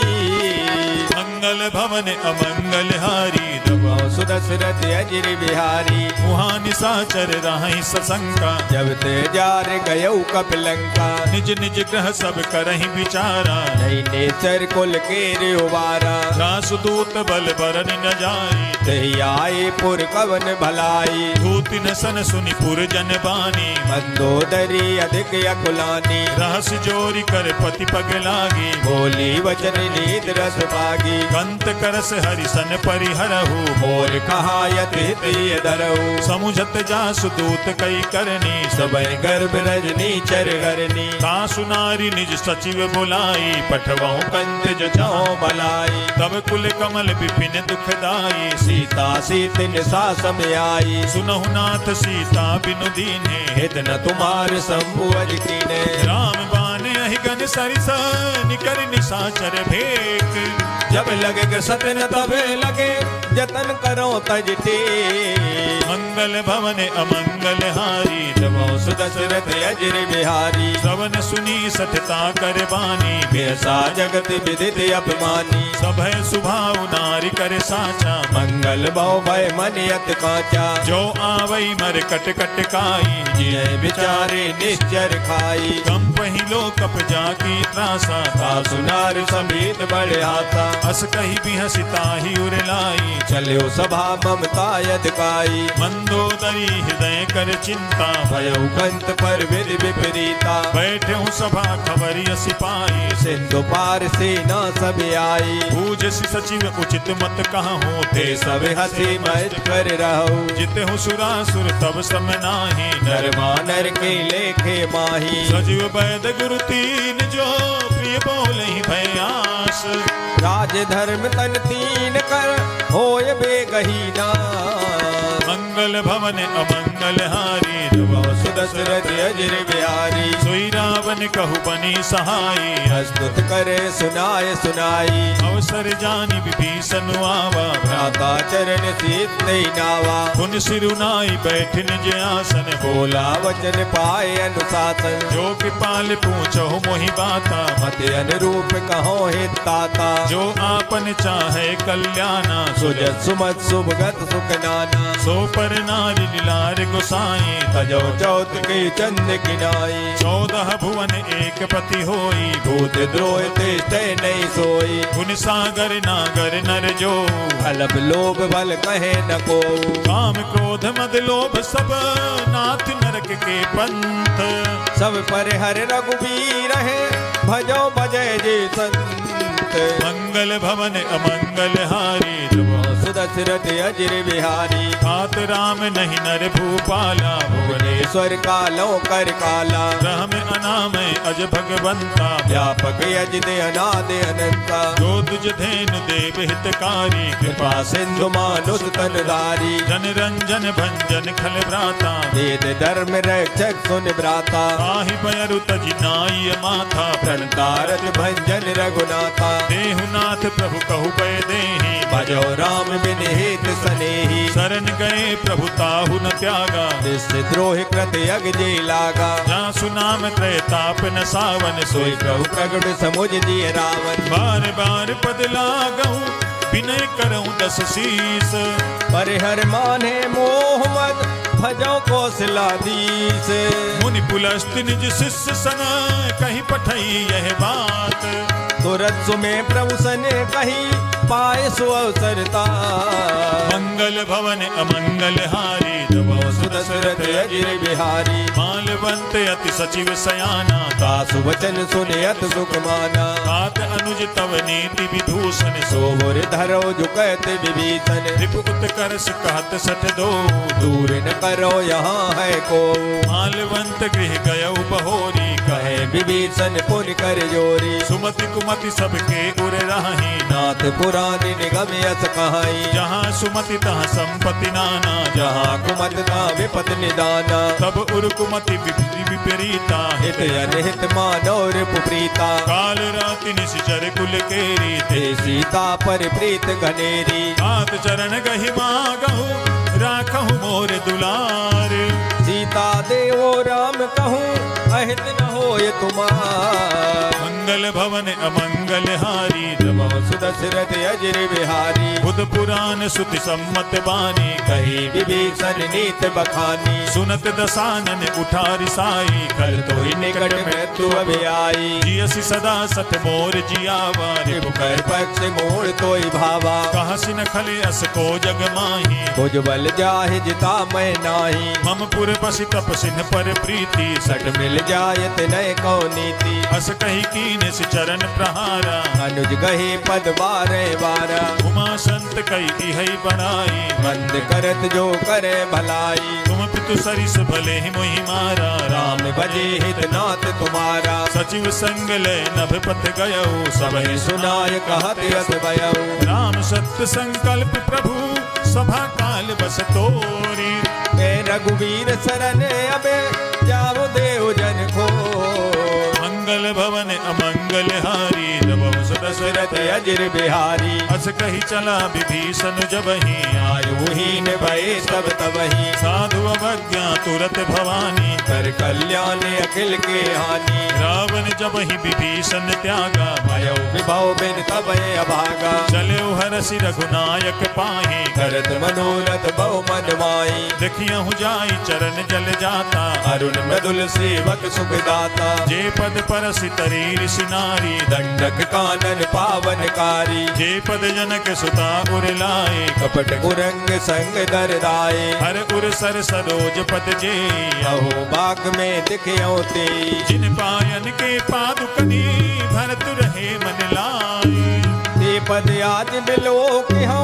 मंगल भवन अमंगल हारी सुदशरथ अजिर बिहारी मुहा निशाचर राहि सशंका जब ते जार गयऊ कपिलंका निज निज ग्रह सब करहि विचारा नहीं नेचर कुल के उबारा रासुदूत बल बरन न जाई तही आए पुर कवन भलाई धूति न सन सुनि पुर जन बानी मंदोदरी अधिक अकुलानी रहस जोरी कर पति पग लागी बोली वचन नीत रस पागी कंत करस हरिसन परिहरहु मोर कहा यति दरऊ समुझत जासु दूत कई करनी सबय गर्भ रजनी चर हरनी तासु नारी निज सचिव बुलाई पठवाऊं कंत जचाओ भलाई तब कुल कमल विपिन दुखदाई सीता सीतिन सासम आई सुनहु नाथ सीता बिनु दीन्हे हित न तुम्हार संभुअज कीने राम बाने अहिगन सरिस निकर निशाचर भेक जब लगे सतन तबे लगे जतन करो तजते मंगल भवन अमंगल हारी जबो सुदशरथ अजिर बिहारी सवन सुनी सठता कर बानी बेसा जगत विदित अपमानी सभय सुभाव नारी कर साचा मंगल बहु भय मन यत काचा जो आवई मर कट कट काई जय बिचारे निश्चर खाई कम पहिलो कप जाकी त्रासा सुनार समीत बड़े हाथा अस कही भी हसिताही उरलाई चलो सभा ममता यदकाई मंदोदरी हृदय कर चिंता भयउ कंत पर विधि विपरीता बैठे हूँ सभा खबरिय सिपाही सिंधु पार सेना सब आई पूज सचिव उचित मत कहाँ होते सब हंसी मत कर रहो जिते हूँ सुरासुर तब सम नाही नर मानर के लेखे माही सजीव वैद गुरु तीन जो प्रिय बोले भयास राज धर्म तन तीन कर होय बेगहीना मंगल भवन अमंगल हारी सुदशरथ अजिर बिहारी सोई रावण कहु बनी सहाई हस्तुत करे सुनाय सुनाई अवसर जानि विभीषण आवा भ्राता चरण सीत नावा पुन सिरुनाई बैठ निज आसन बोला वचन पाए अनुशासन जो कृपाल पूछो मोहि बाता मत अनुरूप कहो हित ताता जो आपन चाहे कल्याणा सुजत सुमत सुभगत सुख नाना सो पर नारी लीलार गोसाई तजो चौथ के चंद किनाई 14 भुवन एक पति होई भूत द्रोह ते नहीं सोई गुण सागर नागर नर जो अलप लोभ बल कहे न को काम क्रोध मद लोभ सब नाथ नरक के पंथ सब पर हर रघुबीर है भजो भजय जे संत मंगल भवन अमंगल हारी सुदशरथ अजिर बिहारी तात राम नहीं नर भूपाला भुवनेश्वर कालो कर काला राम अनामय अज भगवंता व्यापक यज दे अनाद अनंता जो तुझ धेनु देव हितकारी कृपा सिंधु मानुष तनधारी जन रंजन भंजन खल भ्राता वेद धर्म रक्षक सुन भ्राता आहि बयरु तज नाई माथा प्रणतारत भंजन रघुनाथा देहुनाथ प्रभु कहु पै देहि भजो राम बिन हित सनेही शरण गए प्रभु ताहु न त्यागा निस द्रोह कृत यग जे लागा जहाँ सुनाम त्रैताप न सावन सोई सोई प्रभु प्रगट समुझ दिए रावण बार बार पद लागहु विनय करऊं दस शीस पर हर माने मोह मद भजो कौशलाधीश मुनि पुलस्त्य निज शिष्य सन कहीं पठई यह बात तुरत सुमे प्रभु सने कही पाए सो अवसरता मंगल भवन अमंगल हारी दबो सुदशरथ अजिर बिहारी मालवंत अति सचिव सयाना तासु वचन सुने अत सुख माना तात अनुज तव नीति विभूषण सो सोहर धरो झुकत विभीषण रिपु उत्कर्ष कहत सठ दो दूर न करो यहाँ है को मालवंत गृह गयउ बहोरी कहे विभीषण पुन कर जोरी सुमति कुमति सबके उर राही नाथ पुरानी निगम यस कहाई जहाँ सुमति तहाँ संपत्ति नाना जहाँ कुमत ना विपत निदाना तब उर कुमति विपरीता हित अनहित मानव रिपुप्रीता काल राति निश्चर कुल केरी ते सीता पर प्रीत घनेरी हाथ चरण गहि मागहु राखहु मोर दुलार सीता देवो राम कहूँ अहित न होय तुम्हार मंगल भवन अमंगल हारी नमो सुदशरथ अजिर बिहारी बुध पुराण सुति सम्मत बानी कही विभीषण नीत बखानी सुनत दसानन उठारी साई कल तो ही निकट मृत्यु अभी आई जियसि सदा सत मोर जियावा रिपु कर पक्ष मोड़ तोई भावा कहाँ सिन खले अस को जग माही भुज बल जाहि जिता मैं नाही मम पुर बसि तप सिन पर प्रीति सट मिल जायत नय को नीति अस कही कीन से चरण प्रहारा अनुज गहे पद बारे बारा उमा संत कई है बनाई मंद करत जो करे भलाई तुम पितु सरिस भले ही मोहि मारा राम भजे हित नाथ तुम्हारा सचिव संग ले नभ पथ गयऊ सब सबहि सुनाय कहत यस भयऊ राम सत्य संकल्प प्रभु सभा काल बस तोरी ए रघुवीर शरण अबे जाओ देव जन को मंगल भवन अमंगल हारी नभो दशरथ अजिर बिहारी अस कही चला विभीषण जबहि आयु हीन भये सब तबहि साधु अवज्ञा तुरत भवानी कर कल्याण अखिल के हानि रावण जबहि विभीषण त्यागा भयो विभव बिन तबे अभागा चले हरसि रघुनायक पाहि करत मनोरथ बहु मन माई देखियहु जाई चरण जल जाता अरुण मृदुल सेवक सुखदाता जे पद परसि तरी ऋषि नारी दंडक कानन पावनकारी जे पद जनक सुता उर लाए कपट कुरंग संग दरदाए हर उर सर सरोज पद जे अहो बाग में दिखयो ते जिन पायन के पादुकनी भरत रहे मन लाए ते पद आज मिलो कि हो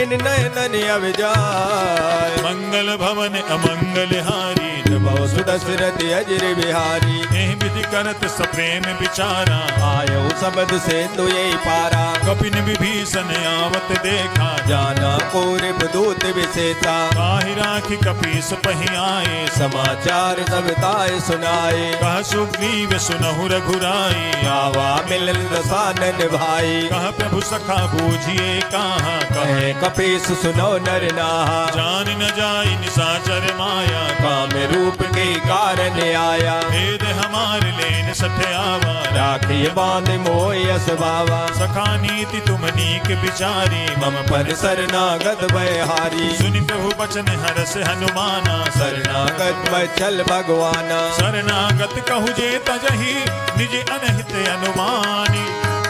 इन नयन अविजाय मंगल भवन अमंगल हारी बहु सुदशरथ अजिर बिहारी एह विधि करत सप्रेम विचारा आयो सबद से तुये पारा कपिन विभीषण आवत देखा जाना कोरिब दूत विशेषा काहि राखी कपीस पहि आए समाचार सब ताय सुनाए कह सुग्रीव सुनहु रघुराई आवा मिलन दसानन भाई कह प्रभु सखा बूझिए कहाँ कहे कहे कपीस सुनो नर नाहा जान न जाई निशाचर माया काम रूप के कारण आया भेद हमार लेन सठ आवा राखिए बांध मोयस बावा सखा नीति तुम नीक विचारी मम पर शरणागत भयहारी सुनि प्रभु बचन हरस हनुमाना शरणागत बचल भगवाना शरणागत कहु जे तजहि निज अनहित अनुमानी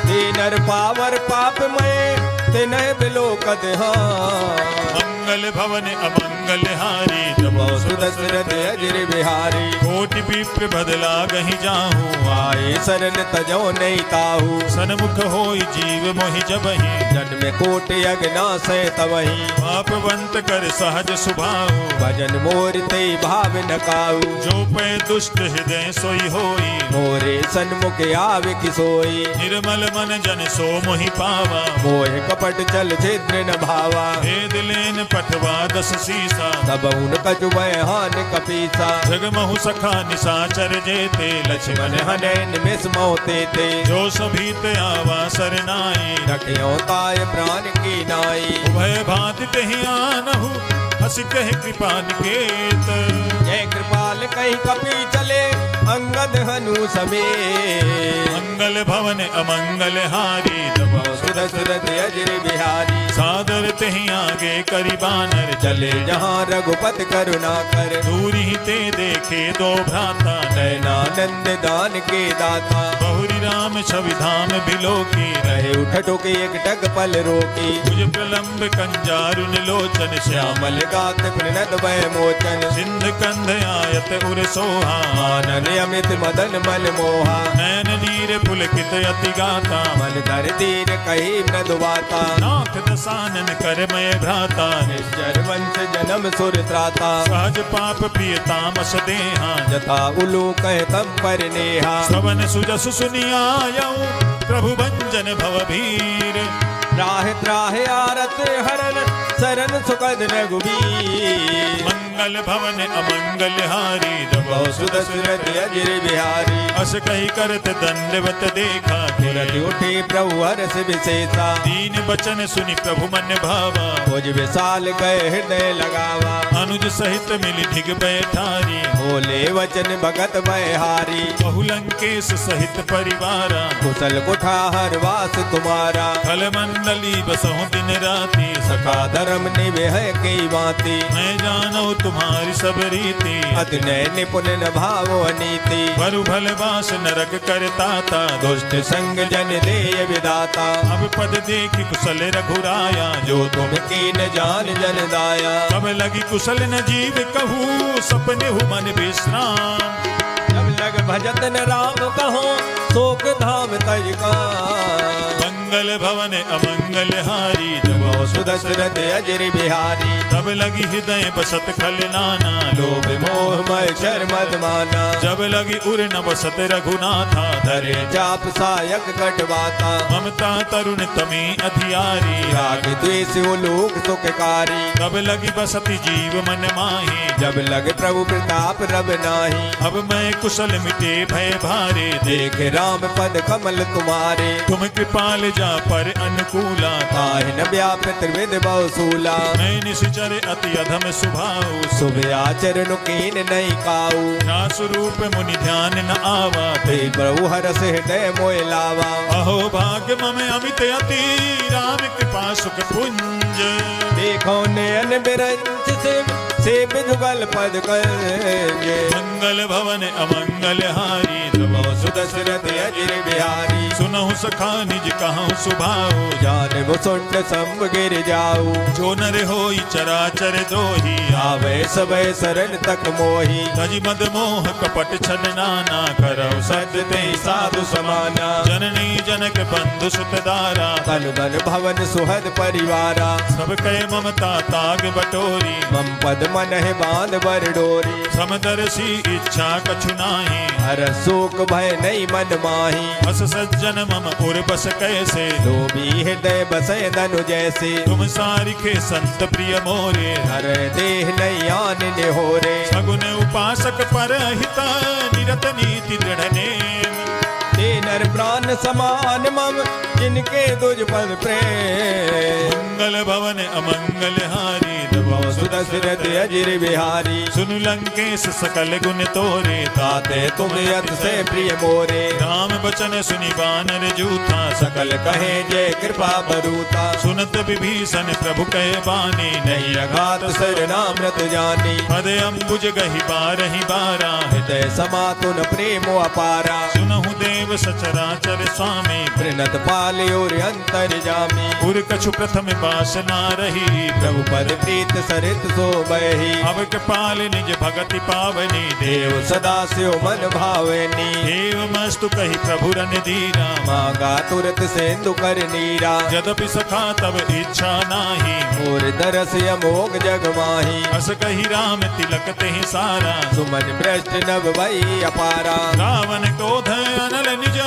ते नर पावर पाप मय ते नय बिलोकत मंगल भवन अमंगल हारी बहु सुदशरथ अजिर बिहारी कोटि विप्र बदला गहि जाहू आए शरण तजो नहीं ताहू सन्मुख होई जीव मोहि जबहि जन्म कोटि अगना से तवही पापवंत कर सहज सुभाऊ भजन मोर ते भाव न काऊ जो पै दुष्ट हृदय सोई होई मोरे सन्मुख आवे किसोई निर्मल मन जन सो मोहि पावा मोह कपट कपट चल छिद्र न भावा भेद लेन पठवा 10 सीसा तब उन कछु हान कपीसा जगमहु सखा निशाचर जेते लक्ष्मण लक्ष्मण हने निमिष मोते थे जो सभी ते आवा सरनाई रखियो ताय प्राण की नाई उभय भांति तेहि आनहु हस कह कृपा निकेत जय कृपाल कहीं कपी चले अंगद हनु समेत मंगल भवन अमंगल हारी सुरत अजर बिहारी सादर तेहि आगे करी बानर चले जहाँ रघुपति करुणा कर दूरी ही ते देखे दो भ्राता नयनानंद दान के दाता बहुरी राम छवि धाम बिलो की रहे उठ टोके एक टक पल रोकी भुज प्रलंब कंजारुन लोचन श्याम श्यामल गात प्रणत भय मोचन सिंध कंध आयत उर सोहा आनन अमित मदन मल मोहा नैन नीर पुलकित अति गाता मन धर दीन कही न दुबाता नाथ दसानन करमय भ्राता निश्चर वंश जन्म सुर त्राता सहज पाप प्रिय तामस देहा जथा उलू कह तम पर नेहा श्रवण सुजसु सुनियायऊ प्रभु भंजन भवभीर राह त्राह आरत हरन सरन सुखद रघुबीर मंगल भवन अमंगल हारी दबौ सुरत अजर बिहारी अस कही करत दंडवत देखा तुरत उठे प्रभु हरस विशेषा दीन बचन सुनि प्रभु मन भावा भुज विशाल गए हृदय लगावा अनुज सहित मिली ढिग बैठारी बोले वचन भगत बहारी बहुलंकेश सहित परिवारा कुशल कुठार वास तुम्हारा फल मंडली बसहु दिन राति सखा धर्म निवेह की बाती मैं जानो तुम्हारी सब रीति अति नय निपुण न भाव अनीति बरु भल बास नरक करताता दुष्ट संग जन देय विदाता अब पद देखी कुशल रघुराया जो तुम की न जान जन दाया तब लगी कुशल न जीव कहू सपने हु मन विश्राम जब लग भजत न राम कहो शोक धाम तज का मंगल भवन अमंगल हारी दबौ सुदशरथ अजर बिहारी तब लगी हृदय बसत खल नाना लोभ मोह मय शर मद माना जब लगी उर न बसत रघुनाथा धरे जाप सायक कटवाता ममता तरुण तमी अधियारी राग द्वेष लोक सुखकारी तब लगी बसती जीव मन माही जब लग प्रभु प्रताप रब नाही अब मैं कुशल मिटे भय भारे देख राम पद कमल तुम्हारे तुम कृपाल जा पर अनुकूला ताहि न व्याप त्रिविध बहुसूला मैं निश्चर अति अधम सुभाऊ शुभ आचरण कीन नहीं काऊ ना स्वरूप मुनि ध्यान न आवा ते प्रभु हरस हृदय मोय लावा अहो भाग्य मम अमित अति राम कृपा सुख पुंज देखो नयन बिरंच से जुगल पद करेंगे मंगल भवन अमंगल हारी बहु सुदशरथ अजर बिहारी सुनहु सखा निज कहूँ सुभाऊ जान मुसुंड संग गिर जाऊ जो नर होई चराचर दोही आवे सबे शरण तक मोही तज मद मोह कपट छल नाना करौ सत्य ते साधु समाना जननी जनक बंधु सुत दारा तन धन भवन सुहद परिवारा सब कह ममता ताग बटोरी मम पद मन है बांध बर डोरी समदर्शी इच्छा कछु नाही हर शोक भय नहीं मन माही बस सज्जन मम उर बस कैसे लोभी हृदय बसय धनु जैसे तुम सारिखे संत प्रिय मोरे हर देह नहीं आन निहोरे सगुन उपासक पर हिता निरत नीति दृढ़ नेम ते नर प्राण समान मम जिनके तुझ पद प्रेम मंगल भवन अमंगल हारी बहु सुदशरथ अजर बिहारी सुनु लंकेश सकल गुण तोरे ताते तुम अत से प्रिय मोरे राम बचन सुनि बानर जूथा सकल कहे जय कृपा बरूता सुनत विभीषण प्रभु कहे बानी नहीं अघात सर नामृत जानी पद अम्बुज गहि बारहि बारा हृदय समातुन प्रेम अपारा सुनहु देव सचराचर स्वामी प्रणत पाले और अंतर जामी पुर कछु प्रथम बासना रही प्रभु पद प्रीत सरित सो बही अब कृपाल निज भगति पावनी देव सदा से मन भावनी देव मस्तु कही प्रभु रन धीरा मांगा तुरत सेंदु कर नीरा यद्यपि सखा तब इच्छा नाही मोर दरस अमोघ जग माही अस कही राम तिलक तेहि सारा सुमन भ्रष्ट नभ भई अपारा रावण क्रोध अनल निज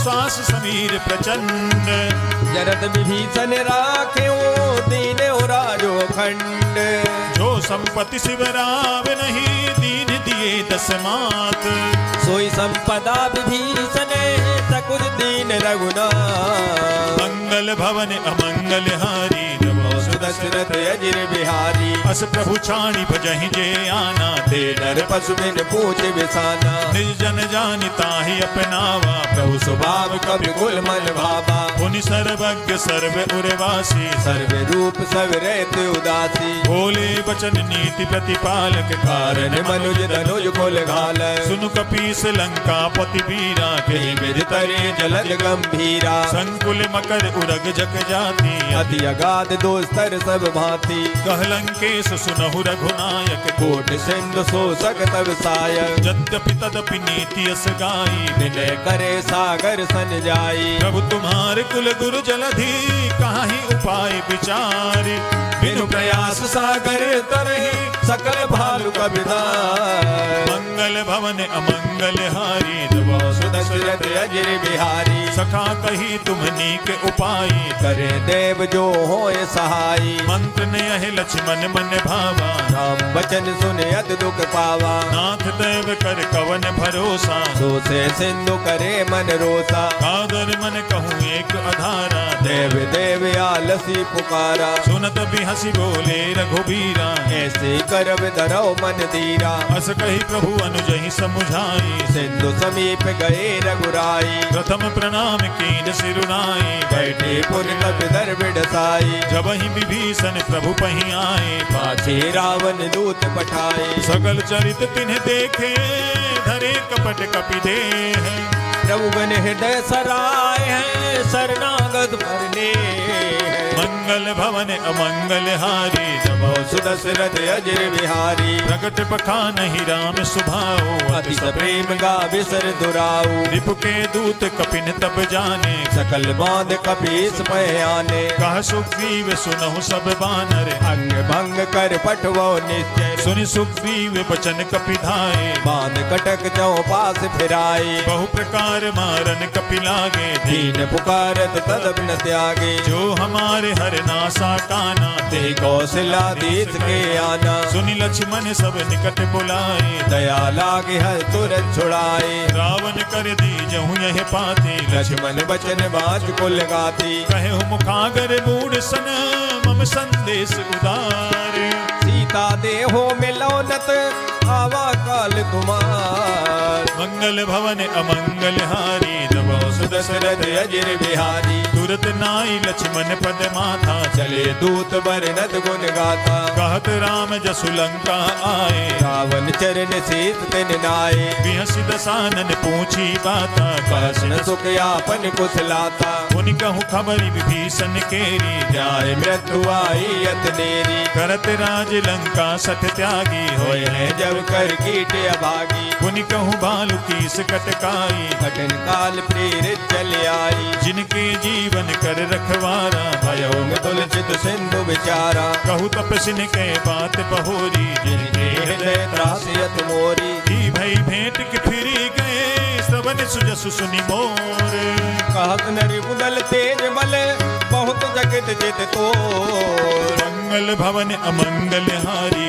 स्वार्थ प्रभास समीर प्रचंड। जरत विभीषण राखे दीन राजो खंड। जो संपत्ति शिवराव नहीं दीन दिए दस मात। सोई संपदा विभीषण सकुर दीन रघुनाथ। मंगल भवन अमंगल हारी दशरथ अजिर बिहारी। अस प्रभु छाणी भजहि जे आना। ते नर पशु बिन पूछ बिसाना। निज जन जानिता ही अपनावा। प्रभु स्वभाव कवि कुल मन भावा। पुनि सर्वज्ञ सर्व उर्वासी। सर्व रूप सब रहते उदासी। बोले बचन नीति प्रतिपालक। कारण मनुज धनुज कुल घाल। सुनु कपीस लंका पति बीरा। कहीं बिज तरे जलद गंभीरा। संकुल मकर उरग जग जाति। अति अगाध दोस्तर सब भांति। कहलंकेश सुनहु रघुनायक। कोट सिंधु शोषक तब सायक। यद्यपि तदपि नीति यस गाई। विनय करे सागर सन जाई। प्रभु तुम्हारे कुल गुरु जलधि काहि उपाय विचारी। बिनु प्रयास सागर तरहि सकल भालु कबिधार। मंगल भवन अमंगल हारी। दशरथ अजिर बिहारी। सखा कही तुमनी के उपाय। करे देव जो होय सहाई। मंत्र ने यह लक्ष्मण मन भावा। राम बचन सुने अत दुख पावा। नाथ देव कर कवन भरोसा। सो से सिंधु करे मन रोसा। कादर मन कहूँ एक अधारा। देव देव आलसी पुकारा। सुनत भी हंसी बोले रघुबीरा। ऐसे करब धरौ मन धीरा। अस कही प्रभु अनुजहि समुझाई। सिंधु समीप गए रघुराई। प्रथम प्रणाम कीन सिरुनाई। बैठे पुर कप दर बिडसाई। जब ही विभीषण प्रभु पही आए। पाछे रावण दूत पठाए। सगल चरित तिन्ह देखे धरे कपट कपि देह। प्रभु बन हृदय सराय है शरणागत भरने। मंगल भवन अमंगल हारी। सुदशरथ अजिर बिहारी। प्रकट बखानहि राम सुभाओ। अति प्रेम गा बिसर दुराऊ। रिपु के दूत कपिन तब जाने। सकल बांध कपीस पयाने। कह सुग्रीव सुनहु सब बानर। अंग भंग कर पठवो निश्चय। सुनि सुग्रीव बचन कपि धाये। बांध कटक चौपास फिराए। बहु प्रकार मारन कपि लागे। दीन पुकारत तदप न त्यागे। जो हमारे हर नासा काना। ते कौशलाधीश के आना। सुनि लक्ष्मण सब निकट बुलाए। दया लागे हर तुरंत छुड़ाए। रावण कर दीजहु यह पाते। लक्ष्मण बचन बाज कुल गाती। कहु मुखागर मूढ़ सन मम संदेश उदार। सीता देहो मिलौनत आवा काल कुमार। मंगल भवन अमंगल हारी। सुदशरथ अजिर बिहारी। तुरत नाई लक्ष्मण पद माथा। चले दूत बरनत गुण गाथा। कहत राम जसु लंका आए। रावण चरण शीत तिन नाये। बिहसि दसानन पूछी बाता। कहसन सुख यापन कुशलाता। पुनि कहूँ खबरि विभीषण केरी। जाय मृत्यु आई अतनेरी। करत राज लंका सठ त्यागी। होय है जब कर कीट अभागी। पुनि कहूँ बालु कीस कटकाई। कठिन काल प्रेरित चल आई। जिनके जीवन कर रखवारा। भयो में तुलसित सिंधु विचारा। कहु तपसिन के बात बहोरी। जिनके हृदय त्रासियत मोरी। ही भई भेंट के फिरी गए। श्रवण सुजसु सुनि मोर। कहत नरि उदल तेज बल बहुत जगत जित तो। मंगल भवन अमंगल हारी।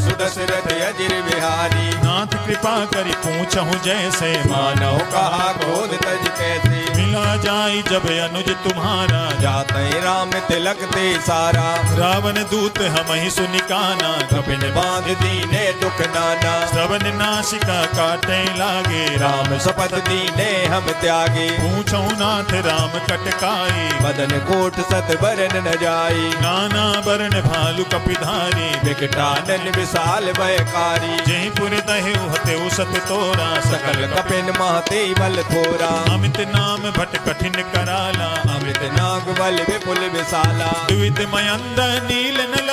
सुदशरथ अजिर बिहारी। नाथ कृपा करि पूछहु जैसे। मानव कहा क्रोध तज कैसे। मिला जाई जब अनुज तुम्हारा। जाते राम तिलक ते सारा। रावण दूत हम ही सुनिकाना। कपिन बांध दीने दुख नाना। श्रवण नासिका काटे लागे। राम शपथ दीने हम त्यागे। पूछहु नाथ राम कटकाई। बदन कोट सत बरन न जाई। नाना बरन भालु कपिधारी। विकटानन विशाल भयकारी। जहि पुर दहेउ हतेउ सत तोरा। सकल कपिन महते बल थोरा। अमित नाम भट कठिन कराला। अमृत नाग बल विपुल विशाला। द्वित मयंद नील नल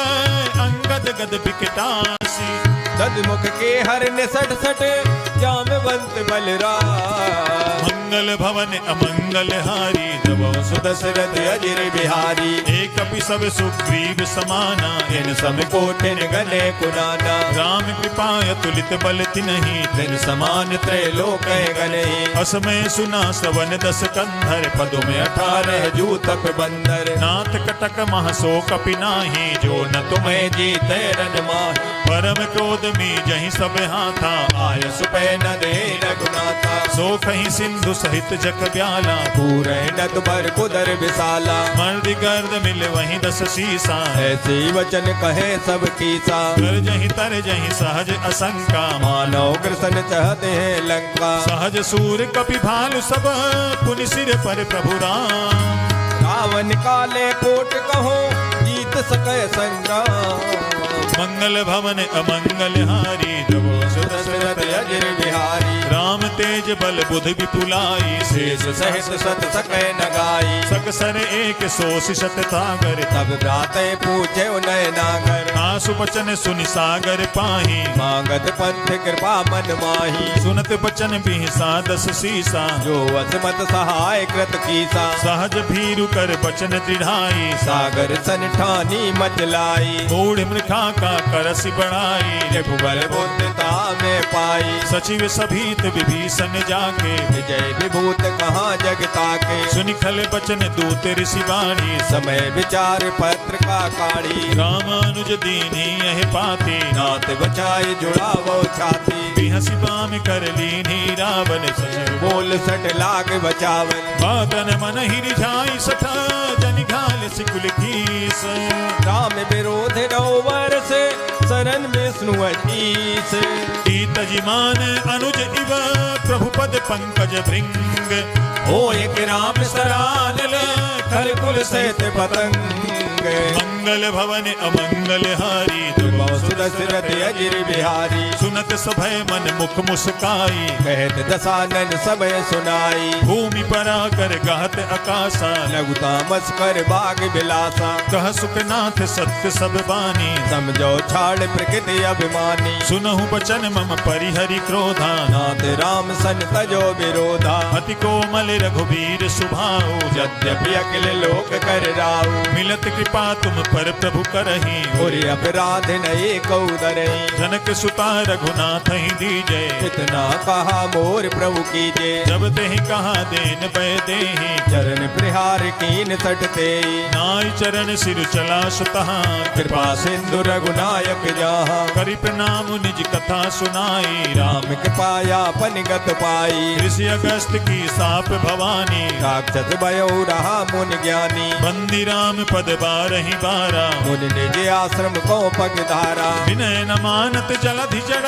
अंगद गद विकटास। विलासी दधमुख के हर निसट सट जामवंत बलराम मंगल भवन अमंगल हारी जब सुदशरथ अजिर बिहारी एक कपि सब सुग्रीव समाना इन सब कोटिन गने कुनाना राम कृपा अतुलित बल तिन्हि दिन समान त्रैलोक गने असमय सुना सवन दस कंधर पदुम 18 जूतप बंदर नाथ कटक महसो कपि नाही जो न तुम्हें जीते रन माही परम क्रोध मी जहि सब हाथा आय सुपै न दे रघुनाथा सो कहीं सिंधु सहित जग ब्याला पूरे नद पर कुदर विशाला मर्द गर्द मिल वहीं दस शीसा ऐसे वचन कहे सब कीसा कर जहीं तर जहीं सहज असंका मानव कृष्ण चाहते हैं लंका सहज सूर कपि भालु सब पुनि सिर पर प्रभु राम रावण काले कोट कहो जीत सके संग्राम मंगल भवन अमंगल हारी जब सुदशरथ अजिर बिहारी राम तेज बल बुध विपुलाई शेष सहित सत सकै न गाई सकसर एक सोष शत तागर तब भ्राते पूछे उनय नागर आसु बचन सुनि सागर पाही मांगत पंथ कृपा मन माही सुनत बचन बिहसा दस सीसा जो असमत सहाय कृत कीसा सहज भीरु कर बचन दृढ़ाई सागर सन ठानी मचलाई मूढ़ मृखा का करसि बढ़ाई रघुबर बुद्धता में पाई सचिव सभीत विभीषण जाके विजय विभूत कहाँ जगता के सुनि खल बचन दूत ऋषि वाणी समय विचार पत्र का काढ़ी रामानुज दीनी यह पाती नाथ बचाई जुड़ावो छाती बिहसि बाम कर लीनी रावण सजन बोल सट लाग बचावन बादन मन ही रिझाई सठा जन घाल सिकुल कीस राम विरोध नौवर से शरण विष्णु अतीस कीत जिमान अनुज इव प्रभु पद पंकज भृंग हो एक राम सरानल खल कुल सहित पतंग मंगल भवन अमंगल हारी सुदशरथ अजिर बिहारी सुनत सभय मन मुख मुस्काई कहत दसानन समय सुनाई भूमि परा कर गहत आकाशा लघु तामस कर बाग बिलासा कह सुखनाथ सत्य सब बानी समझो छाड़ प्रकृति अभिमानी सुनहु बचन मम परिहरि क्रोधा नाथ राम सन तजो विरोधा अति कोमल रघुबीर सुभाऊ यद्यपि अखिल लोक कर राऊ मिलत कृपा तुम पर प्रभु करही और अपराध नये कौदरही जनक सुता रघुनाथ ही दीजे इतना कहा मोर प्रभु कीजे जब तेहि कहा देन पै देहि चरण प्रहार कीन सटते नाई चरण सिर चला सुतहा कृपा सिंधु रघुनायक जहाँ करि प्रणाम निज कथा सुनाई राम कृपाया पनिगत पाई ऋषि अगस्त की साप भवानी राक्षस भयो रहा मुन ज्ञानी बंदी राम पद बारहि बारा मुन निज आश्रम को पग धारा विनय न मानत जलधि जड़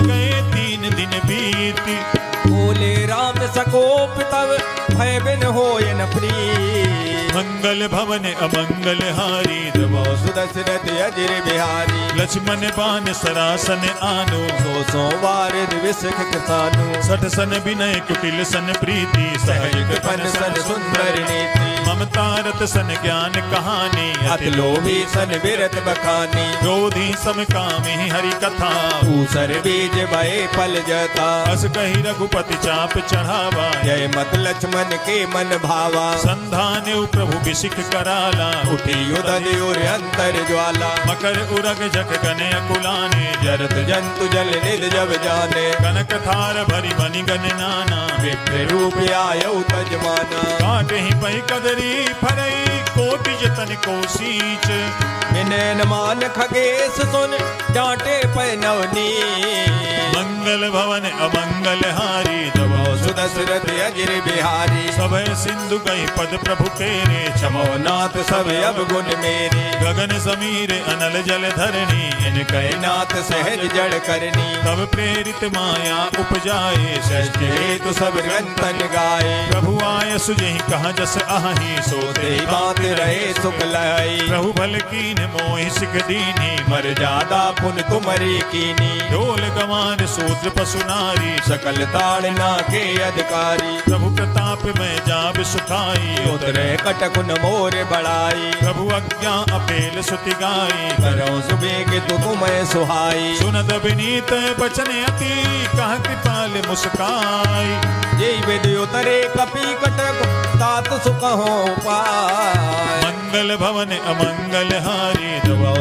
गए 3 दिन बीती बोले राम सकोप तब भय बिन होय न प्रीत मंगल भवन अमंगल हारी जबो सुदशरथ अजिर बिहारी लक्ष्मण बान सरासन आनो सो वारिद विसख किसानु सठ सन विनय कुटिल सन प्रीति सहज कृपन सन सुंदर नीति ममता रत सन ज्ञान कहानी अति लोभी सन विरत बखानी क्रोधी सम कामी हरि कथा ऊसर बीज भय फल जता अस कही रघुपति चाप चढ़ावा जय मत लक्ष्मण के मन भावा संधान प्रभु विशिख कराला उठी उदय और अंतर ज्वाला मकर उरग जग गने अकुलाने जरत जंतु जल निध जब जाने कनक थार भरी बनि गन नाना विप्र रूप आयौ तजमाना काटे ही पै कदरी फरई कोटि जतन को सींच विनयन मान खगेश सुन डांटे पै नवनी मंगल भवन अमंगल हारी जब सुदशरथ अजिर बिहारी सभय सिंधु गई पद प्रभु तेरे क्षमो नाथ सब अब गुण मेरे गगन समीर अनल जल धरणी इनके नाथ सहज जड़ करनी तब प्रेरित माया उपजाए षष्ठ हेतु सब ग्रंथन गाए प्रभु आय सुजहि कहा जस आही सोते ते बात रहे सुख लाई प्रभु भल कीन मोहि सिख दीनी मर जादा पुन तुमरी कीनी ढोल गमान सूत्र पशु नारी सकल ताड़ना के अधिकारी। प्रभु प्रताप में जाब सुखाई, उतरे कटकुन मोर बढ़ाई। प्रभु आज्ञा अपेल सुति गाई, करो सुबेग तुम्हें सुहाई। सुनत विनीत बचन अति, कह कृपाल मुस्काई। जय विधि उतरे कपि कटक, तात सुख हो पाय। मंगल भवन अमंगल हारी,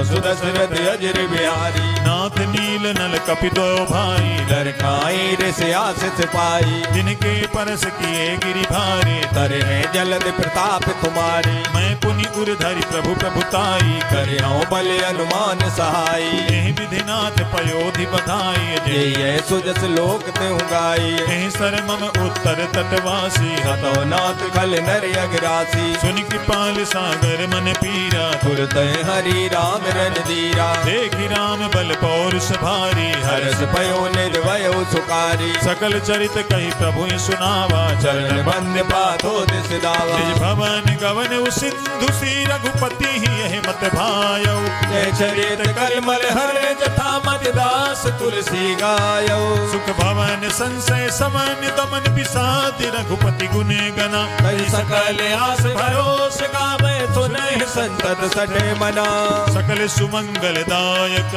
सुदशरथ अजर बिहारी। नाथ नील नल कपि दो भाई, डर खाई ऋष आशिष पाई। जिनके परस किए गिरि भारी, करे है जलद प्रताप तुम्हारी। मैं पुनि उरधरि प्रभु प्रभुताई, करे हो बल अनुमान सहाई। एहि विधिनाथ पयोधि बधाई। जय सुजस लोक ते गाई। एहि सर मम उत्तर तटवासी, हतो नाथ खल नर अग्रासी। सुनि कृपाल सागर मन पीरा, तुरत हरि राम रणधीरा। देखि राम बल पौरुष भारी, हर्ष भयो निर्भय सुकारी। सकल चरित कही प्रभु सुनावा, चरण बंद पाथो दिस दावा। निज भवन गवन उ सिंधु सी, रघुपति ही यह मत भायो। जय चरित कलमल हर जथा मति दास तुलसी गायो। सुख भवन संशय समन दमन विषाद, रघुपति गुण गना। कई सकल आस भरोस गावे, सुनहि संतत सठे मना। सकल सुमंगल दायक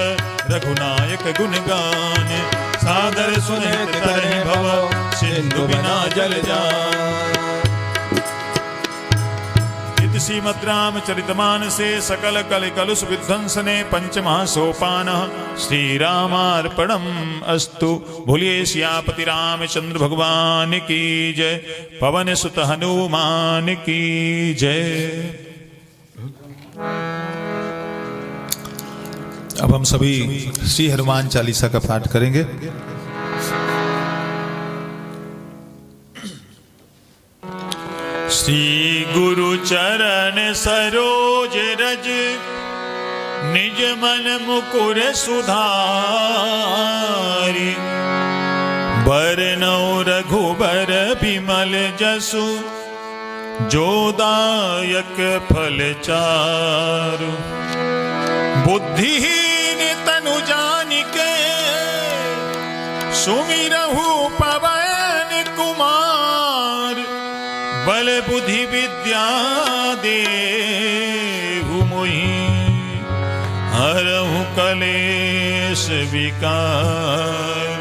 रघुनायक गुण गान, सादर सुनित तरहि भव सिंधु बिना जल जान। श्रीमद् रामचरितमानसे सकल कल कलुष विध्वंसने पंचमः सोपानः श्री रामार्पणम् अस्तु। भूलिए सियापति रामचंद्र भगवान की जय, पवन सुत हनुमान की जय। अब हम सभी श्री हनुमान चालीसा का पाठ करेंगे। श्री गुरु चरण सरोज रज, निज मन मुकुर सुधारि। बरनौ रघुबर बिमल जसु, जो दायक फल चारु। बुद्धिहीन तनु जानिके, सुमिरहु पवन कुमार। बल बुद्धि विद्या देहु मोहि, हरहु कलेश विकार।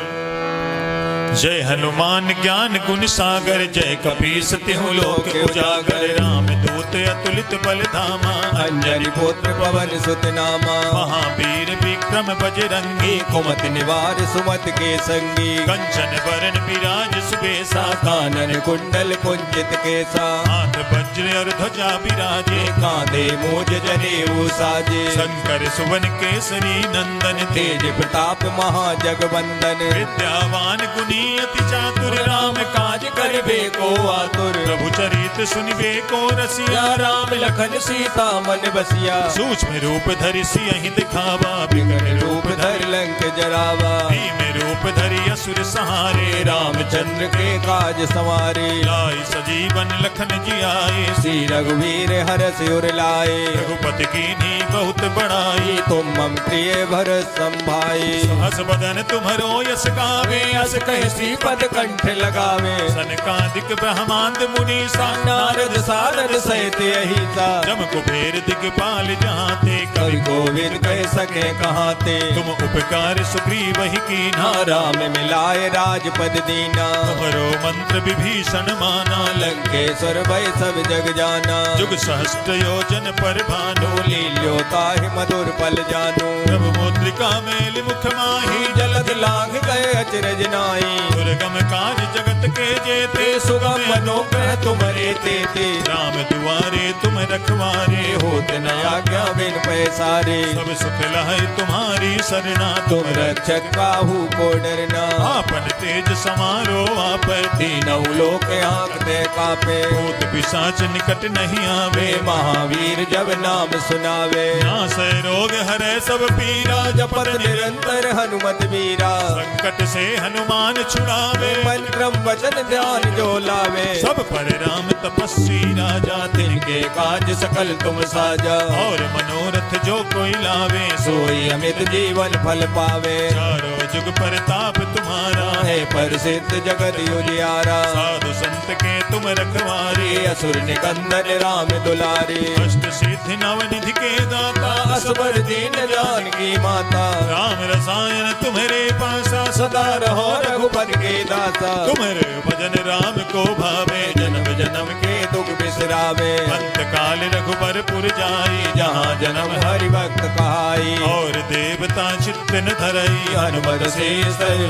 जय हनुमान ज्ञान गुण सागर, जय कपीस तिहु लोक उजागर। राम दूत अतुलित बल धामा, अंजनी पुत्र पवन सुत नामा। महावीर विक्रम बजरंगी, कुमति निवार सुमत के संगी। कंचन बरन विराज सुबेसा, कानन कुंडल कुंचित केसा। हाथ वज्र और ध्वजा विराजे, कांधे मूज जनेऊ साजे। शंकर सुवन केसरी नंदन, तेज प्रताप महाजगवंदन। विद्यावान गुणी अति चातुर, राम काज करिबे को आतुर। प्रभु चरित सुनिबे को रसिया। राम लखन सीता मन बसिया। सूक्ष्म रूप धरि सियहि दिखावा, विकट रूप धर लंक जरावा। भीम रूप धरि असुर सहारे। रामचंद्र के काज सवारे। लाई सजीवन लखन जियाए, श्री रघुवीर हरष उर लाए। रघुपति कीन्ही बहुत बड़ाई, तुम मम प्रिय भरत संभाई। हस बदन तुम्हरो यस गावे, अस कह श्रीपद कंठ लगावे। सनकादिक ब्रह्मांड मुनीसा, नारद सारद सहित अहिसा। जम कुबेर दिगपाल जहाते, कवि गोविंद कह सके कहाते। तुम उपकार सुग्रीव ही कीन्हा। राम मिलाए राजपद दीना। तुम्हरो मंत्र विभीषण माना, लंकेश्वर भय सब जग जाना। जुग सहस्त्र योजन पर भानु, लील्यो ताहि मधुर पल जानो। प्रभु मुद्रिका मेल मुख माही, जलद लांघ गए अचरज नाई। दुर्गम काज जगत के जेते, सुगम मनोग्रह तुम्हारे तेते। राम दुआरे तुम रखवारे, होत न आज्ञा बिन पैसारे। सब सुख लहै तुम्हारी सरना, तुम रक्षक काहू को डरना। आपन तेज समारो आप, तीनों लोक आंकते कापे। भूत पिशाच निकट नहीं आवे। महावीर जब नाम सुनावे। नासै रोग हरै सब पीरा, जपत निरंतर हनुमत वीरा। संकट से हनुमान छुड़ावे, मंत्रम वचन ध्यान जो लावे। सब पर राम तपस्वी राजा, तिनके काज सकल तुम साजा। और मनोरथ जो कोई लावे, सोई अमित जीवन फल पावे। चारों जुग परताप तुम्हारा, है प्रसिद्ध जगत उजियारा। साधु संत के तुम रखवारे, असुर निकंदन राम दुलारे। अष्ट सिद्धि नवनिधि के दाता, असबर दीन जानकी माता। राम रसायन तुम्हारे पासा, सदा रहो रघुपति के दासा। तुम्हारे भजन राम को भावे, जन्म जन्म के दुख बिसरावे। अंत काल रघुबरपुर जाई, जहाँ जन्म हरि भक्त कहाई। और देवता चित्त न धरई, हनुमत से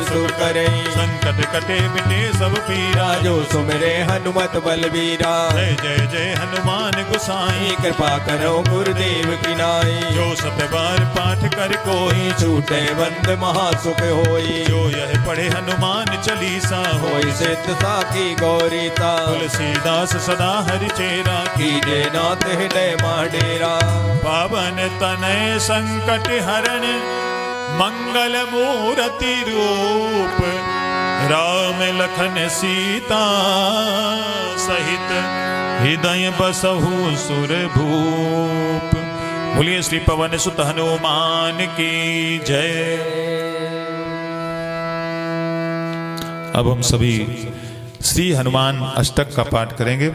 सुर करई। संकट कटे मिटे सब पीरा, जो सुमिरे हनुमत बलबीरा। जय जय जय हनुमान गोसाई, कृपा करो गुरुदेव की नाई। जो सब बार पाठ कर कोई, छूटे बंद महासुख होई। जो यह पढ़े हनुमान चालीसा, होई सिद्ध साखी गौरीता। तुलसीदास सदा हरि चेरा, कीजे नाथ हृदय माडेरा। पावन तनय संकट हरण, मंगल मूर्ति रूप। राम लखन सीता सहित, हृदय बसहु सुर भूप। बोलिए श्री पवन सुत हनुमान की जय। अब हम सभी श्री हनुमान अष्टक का पाठ करेंगे।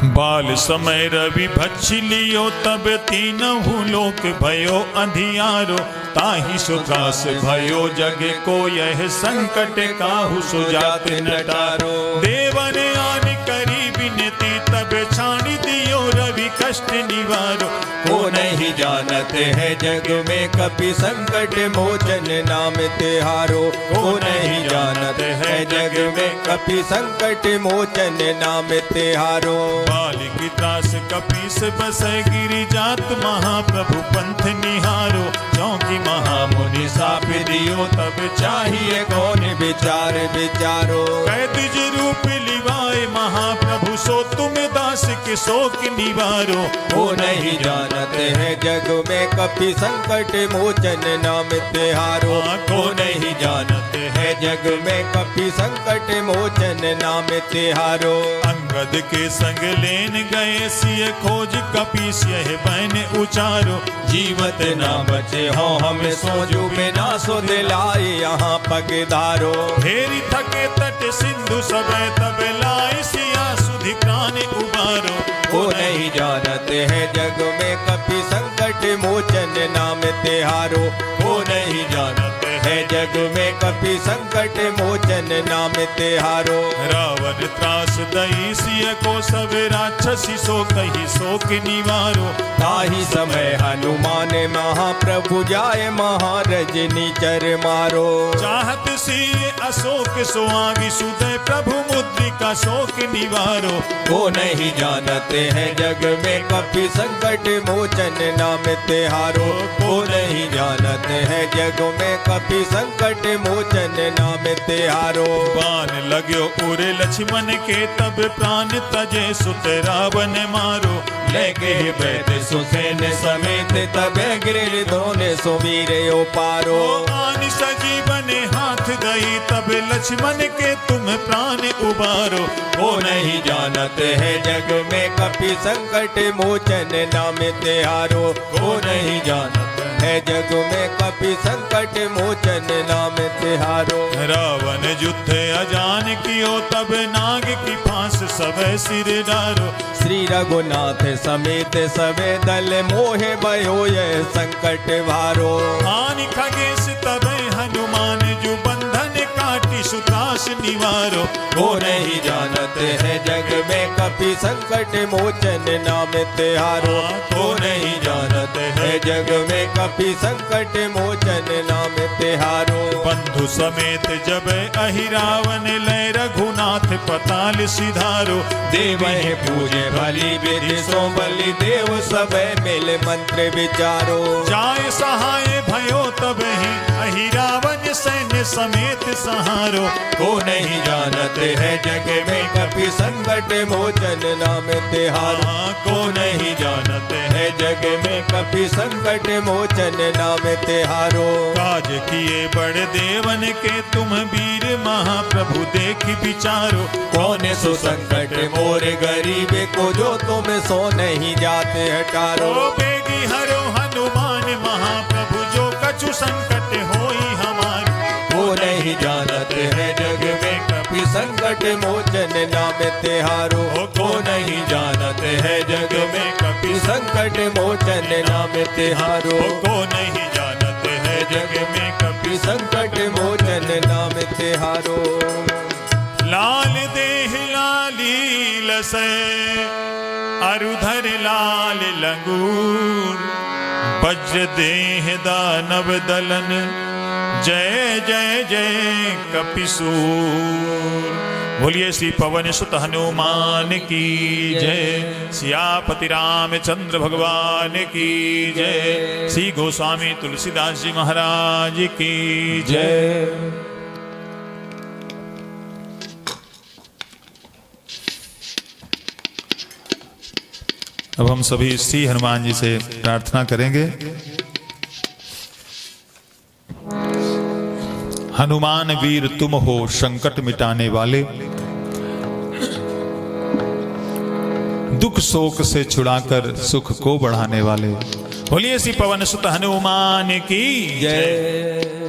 बाल समय रवि भक्षि लियो, तब तीनहु लोक भयो अंधियारो। ताहि सुखास भयो जग को, यह संकट काहू सुजात नटारो। देवन आन करी विनती, तब छाणी दियो रवि कष्ट निवारो। को नहीं जानते है जग में कपि संकट मोचन नाम तिहारो। को नहीं जानते है जग में कपि संकट मोचन नाम तिहारो। बालिक त्रास कपीस बसै, गिरि जात महाप्रभु पंथ निहारो। क्योंकि महामुनि साप दियो तब चाहिए कौन विचार विचारो। कैद रूप लिवाए महाप्रभु, सो तुम दास के शोक निवारो। वो नहीं जानते हैं जग में कपि संकट मोचन नाम तिहारो। को नहीं जानते हैं जग में कपि संकट मोचन नाम तिहारो। अंगद के संग लेन गए, सिय खोज कपीस यह बैन उचारो। जीवत ना बचे हो हमें सोजू में ना सो दिलाए यहाँ पगधारो। हेरी थके तट सिंधु सबे, तब लाई सिया सुधि प्राण उबारो। वो नहीं जानते हैं जग में कपि संकट मोचन नाम तिहारो। वो नहीं जानते हैं जग में कपि संकट मोचन नाम तिहारो। रावण त्रास दई, सिय को सब राक्षसी सो कही शोक निवारो। ताहि समय हनुमान महाप्रभु जाय, महारजनी चर मारो। चाहत सिय अशोक सुहागी, सुदय प्रभु मुद्रिका शोक निवारो। वो नहीं जानते हैं जग में कपि संकट मोचन नाम तिहारो। वो नहीं जानते हैं जग में कपि संकट मोचन नाम तिहारो। बाण लाग्यो उरे लक्ष्मण के, तब प्राण तजे सुत रावण मारो। लेके बैठ सुसेन समेत, तब गिर धोने सुवीर पारो। आन सजीवन हाथ गई, तब लक्ष्मण के तुम प्राण उबारो। वो नहीं जानते हैं जग में कपि संकट मोचन नाम तिहारो। वो नहीं जानते है जग में कपि संकट मोचन नाम तिहारो। रावण युद्ध अजान कियो, तब नाग की फांस सब सिर डारो। श्री रघुनाथ समेत सबे दल, मोहे भयो यह संकट भारो। हानि खगेश तब हनुमान, जो बंधन काटी सुत्रास निवारो। वो नहीं जानते हैं जग में कपि संकट मोचन नाम तिहारो। वो नहीं जानते हैं जग में कपि संकट मोचन नाम तिहारो। बंधु समेत जब अहिरावन, लय रघुनाथ पताल सिधारो। देव पूजे भली विधि, सो बलि देव सब मिल मंत्र विचारो। जाय सहाय भयो तब ही, अहिरावन सैन्य समेत सहारो। को नहीं जानत है जग में कपि संकट मोचन नाम तिहारो। को नहीं जानत है जग में कपि संकट मोचन नाम तिहारो। काज किए बड़े देवन के तुम वीर महाप्रभु देख विचारो। कौन सो संकट मोर गरीब को जो तुम सो नहीं जाते हटारो। ओ बेगी हरो हनुमान महाप्रभु जो कछु संकट होई हमारे। वो नहीं जानत है जग में कपि संकट मोचन नाम तिहारो। को नहीं जानत है जग में कपि संकट मोचन नाम तिहारो। को नहीं जानत है जग में कपि संकट मोचन नाम तिहारो। लाल देह लाली लसै अरुधर लाल लंगूर। वज्र देह दानव दलन जय जय जय कपिसूर। बोलिए श्री पवन सुत हनुमान की जय। सियापति रामचंद्र भगवान की जय। श्री गोस्वामी तुलसीदास जी महाराज की जय। अब हम सभी श्री हनुमान जी से प्रार्थना करेंगे। हनुमान वीर तुम हो संकट मिटाने वाले। दुख शोक से छुड़ाकर सुख को बढ़ाने वाले। बोलिए श्री पवन सुत हनुमान की जय।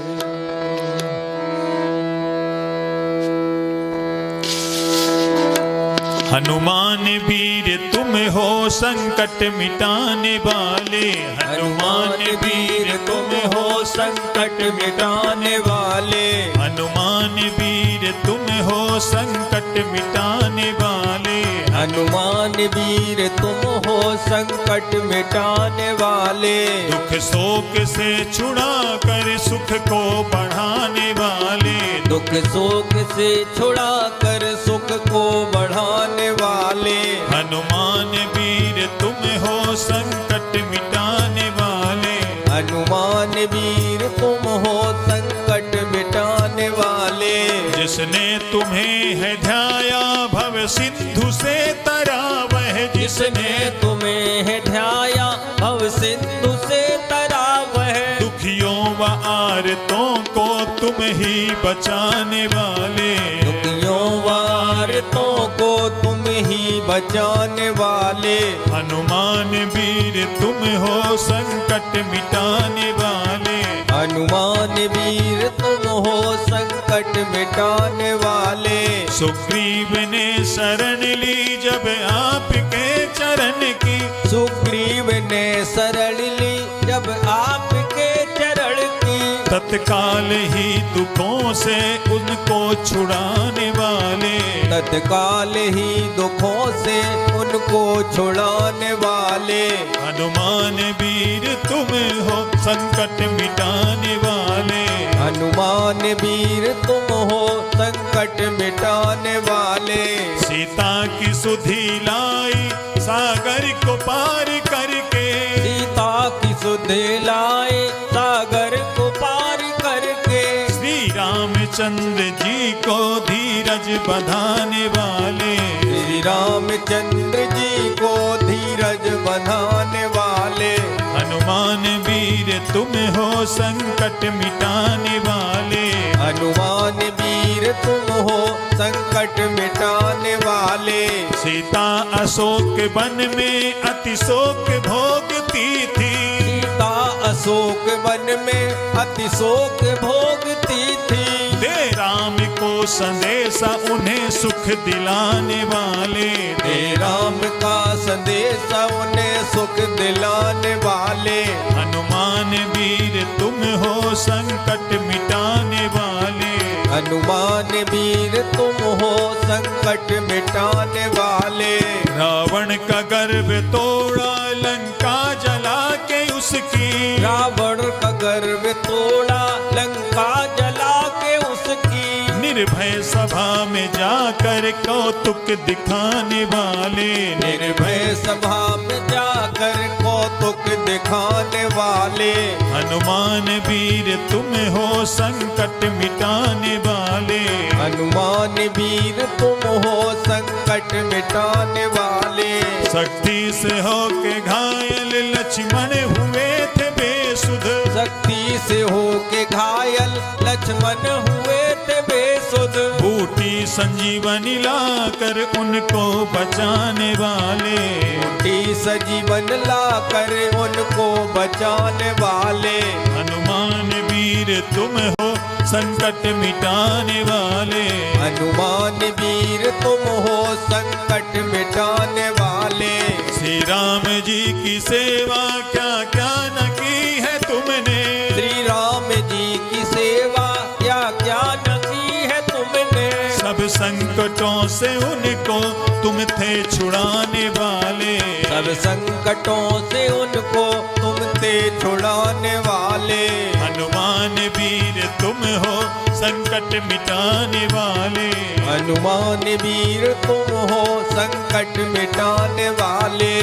हनुमान वीर तुम हो संकट मिटाने वाले। हनुमान वीर तुम हो संकट मिटाने वाले। हनुमान वीर तुम हो संकट मिटाने वाले। हनुमान वीर तुम हो संकट मिटाने वाले। दुख शोक से छुड़ा कर सुख को बढ़ाने वाले। दुख शोक से छुड़ा कर सुख को बढ़ाने वाले। हनुमान वीर तुम हो संकट मिटाने वाले। हनुमान वीर तुम हो संकट मिटाने वाले। जिसने तुम्हें है ध्याया भव सिंधु से तरा वह। जिसने तुम्हें है ध्याया भव सिंधु से तरा वह। दुखियों व आरतों को तुम ही बचाने वाले। दुखियों व आरतों को तुम ही बचाने वाले। हनुमान वीर तुम हो संकट मिटाने वाले। हनुमान वीर तुम हो संकट मिटाने वाले। सुग्रीव ने शरण ली जब आपके चरण की। सुग्रीव ने शरण ली जब आपके चरण की। तत्काल ही दुखों से उनको छुड़ाने वाले। तत्काल ही दुखों से उनको छुड़ाने वाले। हनुमान वीर तुम हो संकट मिटाने वाले। हनुमान वीर तुम हो संकट मिटाने वाले। सीता की सुधि लाई सागर को पार करके। सीता की सुधि लाए सागर को पार करके। श्री रामचंद्र जी को धीरज बंधाने वाले। श्री रामचंद्र जी को धीरज बंधाने वाले। हनुमान वीर तुम हो संकट मिटाने वाले। हनुमान वीर तुम हो संकट मिटाने वाले। सीता अशोक वन में अति शोक भोगती थी। सीता अशोक वन में अति शोक भोगती थी। दे राम को संदेशा उन्हें सुख दिलाने वाले। दे राम का संदेशा उन्हें सुख दिलाने वाले। हनुमान वीर तुम हो संकट मिटाने वाले। हनुमान वीर तुम हो संकट मिटाने वाले। रावण का गर्व तोड़ा लंका जला के उसकी। रावण का गर्व तोड़ा लंका जला के उसकी। निर्भय सभा में जाकर कौतुक दिखाने वाले। निर्भय सभा में जाकर कौतुक दुख दिखाने वाले। हनुमान वीर तुम हो संकट मिटाने वाले। हनुमान वीर तुम हो संकट मिटाने वाले। शक्ति से होके घायल लक्ष्मण हुए थे बेसुध। शक्ति से होके घायल लक्ष्मण हुए थे बेसुध। बूटी संजीवनी लाकर उनको बचाने वाले। बूटी संजीवन लाकर उनको बचाने वाले। हनुमान वीर तुम हो संकट मिटाने वाले। हनुमान वीर तुम हो संकट मिटाने वाले। श्री राम जी की सेवा क्या क्या न की है तुमने। श्री राम जी की सेवा क्या क्या न की है तुमने। सब संकटों से उनको तुम थे छुड़ाने वाले। सब संकटों से उनको तुम थे छुड़ाने वाले। हनुमान वीर तुम हो संकट मिटाने वाले। हनुमान वीर तुम हो संकट मिटाने वाले।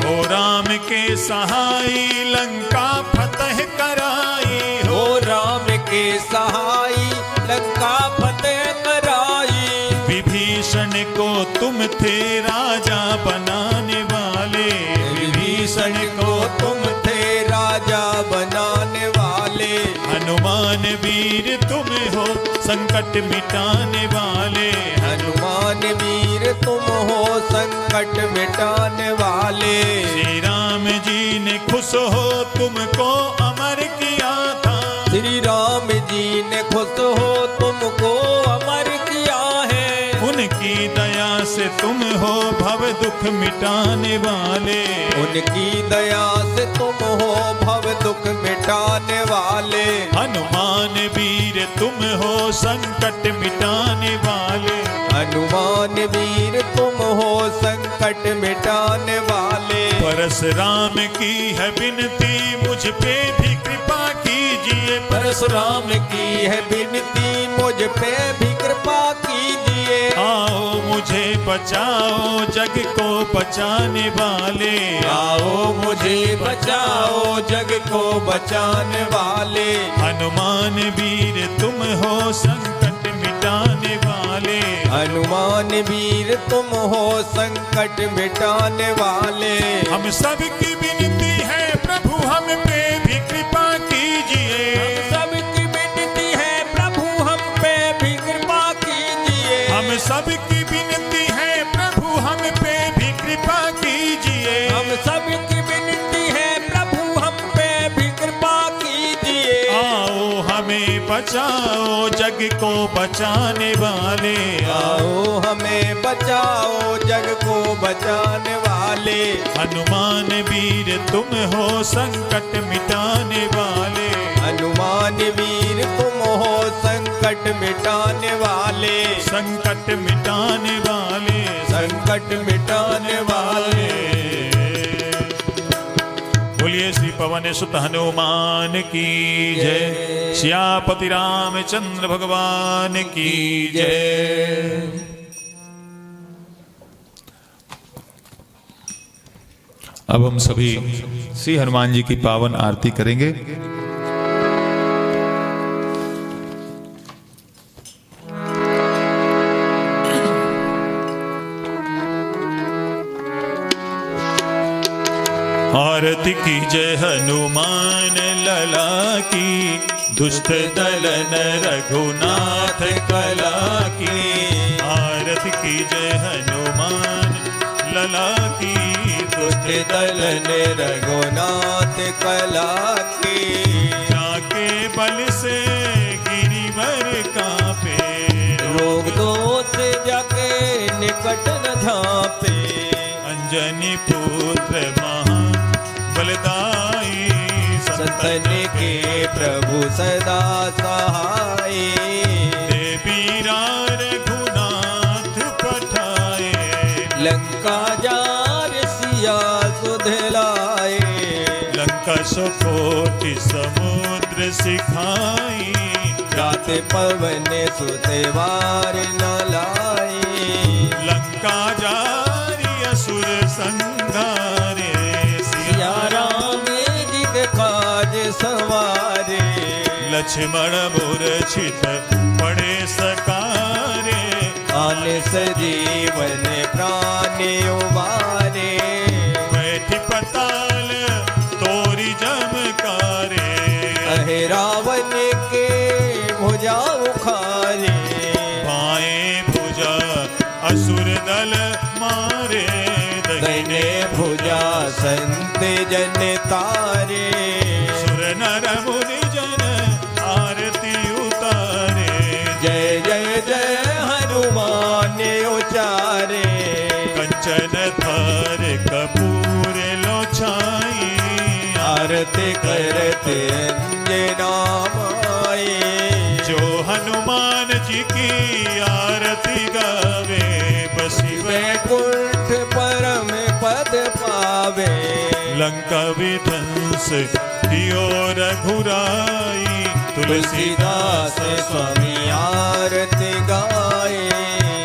हो राम के सहाय लंका फतह कराई। हो राम के सहाय लंका फतेह कराई। विभीषण को तुम थे राजा बनाने वाले। विभीषण को तुम थे राजा बनाने वाले। हनुमान वीर तुम हो संकट मिटाने वाले। हनुमान वीर तुम हो संकट मिटाने वाले। श्री राम जी ने खुश हो तुमको अमर किया था। श्री राम जी ने खुश हो तुमको अमर किया है। उनकी दया से तुम हो भव दुख मिटाने वाले। उनकी दया से तुम हो भव दुख मिटाने वाले। हनुमान वीर तुम हो संकट मिटाने वाले। हनुमान वीर तुम हो संकट मिटाने वाले। परशुराम की है विनती मुझ पे भी कृपा कीजिए। परशुराम की है विनती मुझ पे भी कृपा कीजिए। आओ मुझे बचाओ जग को बचाने वाले। आओ मुझे बचाओ जग को बचाने वाले। हनुमान वीर तुम हो संकट मिटाने वाले। हनुमान वीर तुम हो संकट मिटाने वाले। हम सबकी विनती है प्रभु हम पे भी कृपा कीजिए। हम सबकी विनती है प्रभु हम पे भी कृपा कीजिए। हम सबकी विनती है प्रभु हम पे भी कृपा कीजिए। हम सबकी विनती है प्रभु हम पे भी कृपा कीजिए। आओ हमें बचाओ जग को बचाने वाले। आओ हमें बचाओ जग को बचाने वाले। हनुमान वीर तुम हो संकट मिटाने वाले। हनुमान वीर तुम हो संकट मिटाने वाले। संकट मिटाने वाले। संकट मिटाने वाले। बोलिए श्री पवन सुत हनुमान की जय। सियापति रामचंद्र भगवान की जय। अब हम सभी श्री हनुमान जी की पावन आरती करेंगे। आरती की जय हनुमान लला की। दुष्ट दलन रघुनाथ कला की। आरती की जय हनुमान लला की। दुष्ट दलन रघुनाथ कला की। जाके बल से गिरिवर कांपे। रोग दोष जाके निकट न झांपे। अंजनी पुत्र महा बलदाई। संतन के प्रभु सदा सहाय। देवीरा रघुनाथ पठाए। लंका जार सिया सुधलाए। लंका सुकोटि समुद्र सिखाई। जाते पवन सुतेवार न लाए। लंका जारी असुर संघारे। सिया राम संवारे। लक्ष्मण मूर्छित पड़े सकारे, काल सजीवन प्राण उबारे। बैठी पताल तोरी जमकारे, अहे रावण के भुजा उखारे। बाएं भुजा असुर दल मारे, दहिने भुजा संत जन तारे। सुर नर मुनि जन आरती उतारे। जय जय जय हनुमान उचारे। कंचन थार कपूर लो छाई, आरती करते अंजना माई। जो हनुमान जी की आरती गावे, बसी वैकुंठ परम पद पावे। लंका विध्वंस कियो रघुराई, तुलसीदास स्वामी आरती गाए।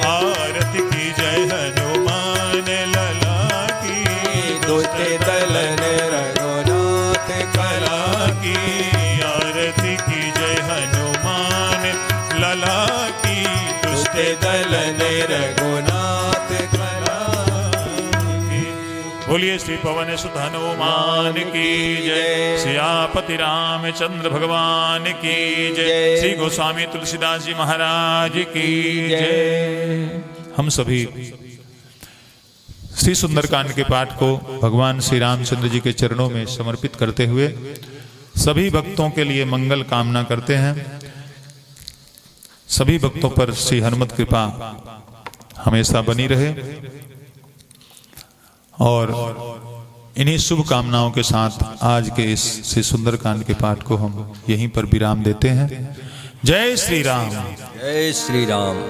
आरती की जय हनुमान लला की, दुष्ट दलन रघुनाथ कला की। आरती की जय हनुमान लला की, दुष्ट दलन रघुनाथ कला की। बोलिए श्री पवन सुत हनुमान की जय। सियापति रामचंद्र भगवान की जय। श्री गोस्वामी तुलसीदास जी महाराज की जय। हम सभी श्री सुंदरकांड के पाठ को भगवान श्री रामचंद्र जी के चरणों में समर्पित करते हुए सभी भक्तों के लिए मंगल कामना करते हैं। सभी भक्तों पर श्री हनुमत कृपा हमेशा बनी रहे और इन्हीं शुभ कामनाओं के साथ आज के इस श्री सुंदरकांड के पाठ को हम यहीं पर विराम देते हैं। जय श्री राम। जय श्री राम।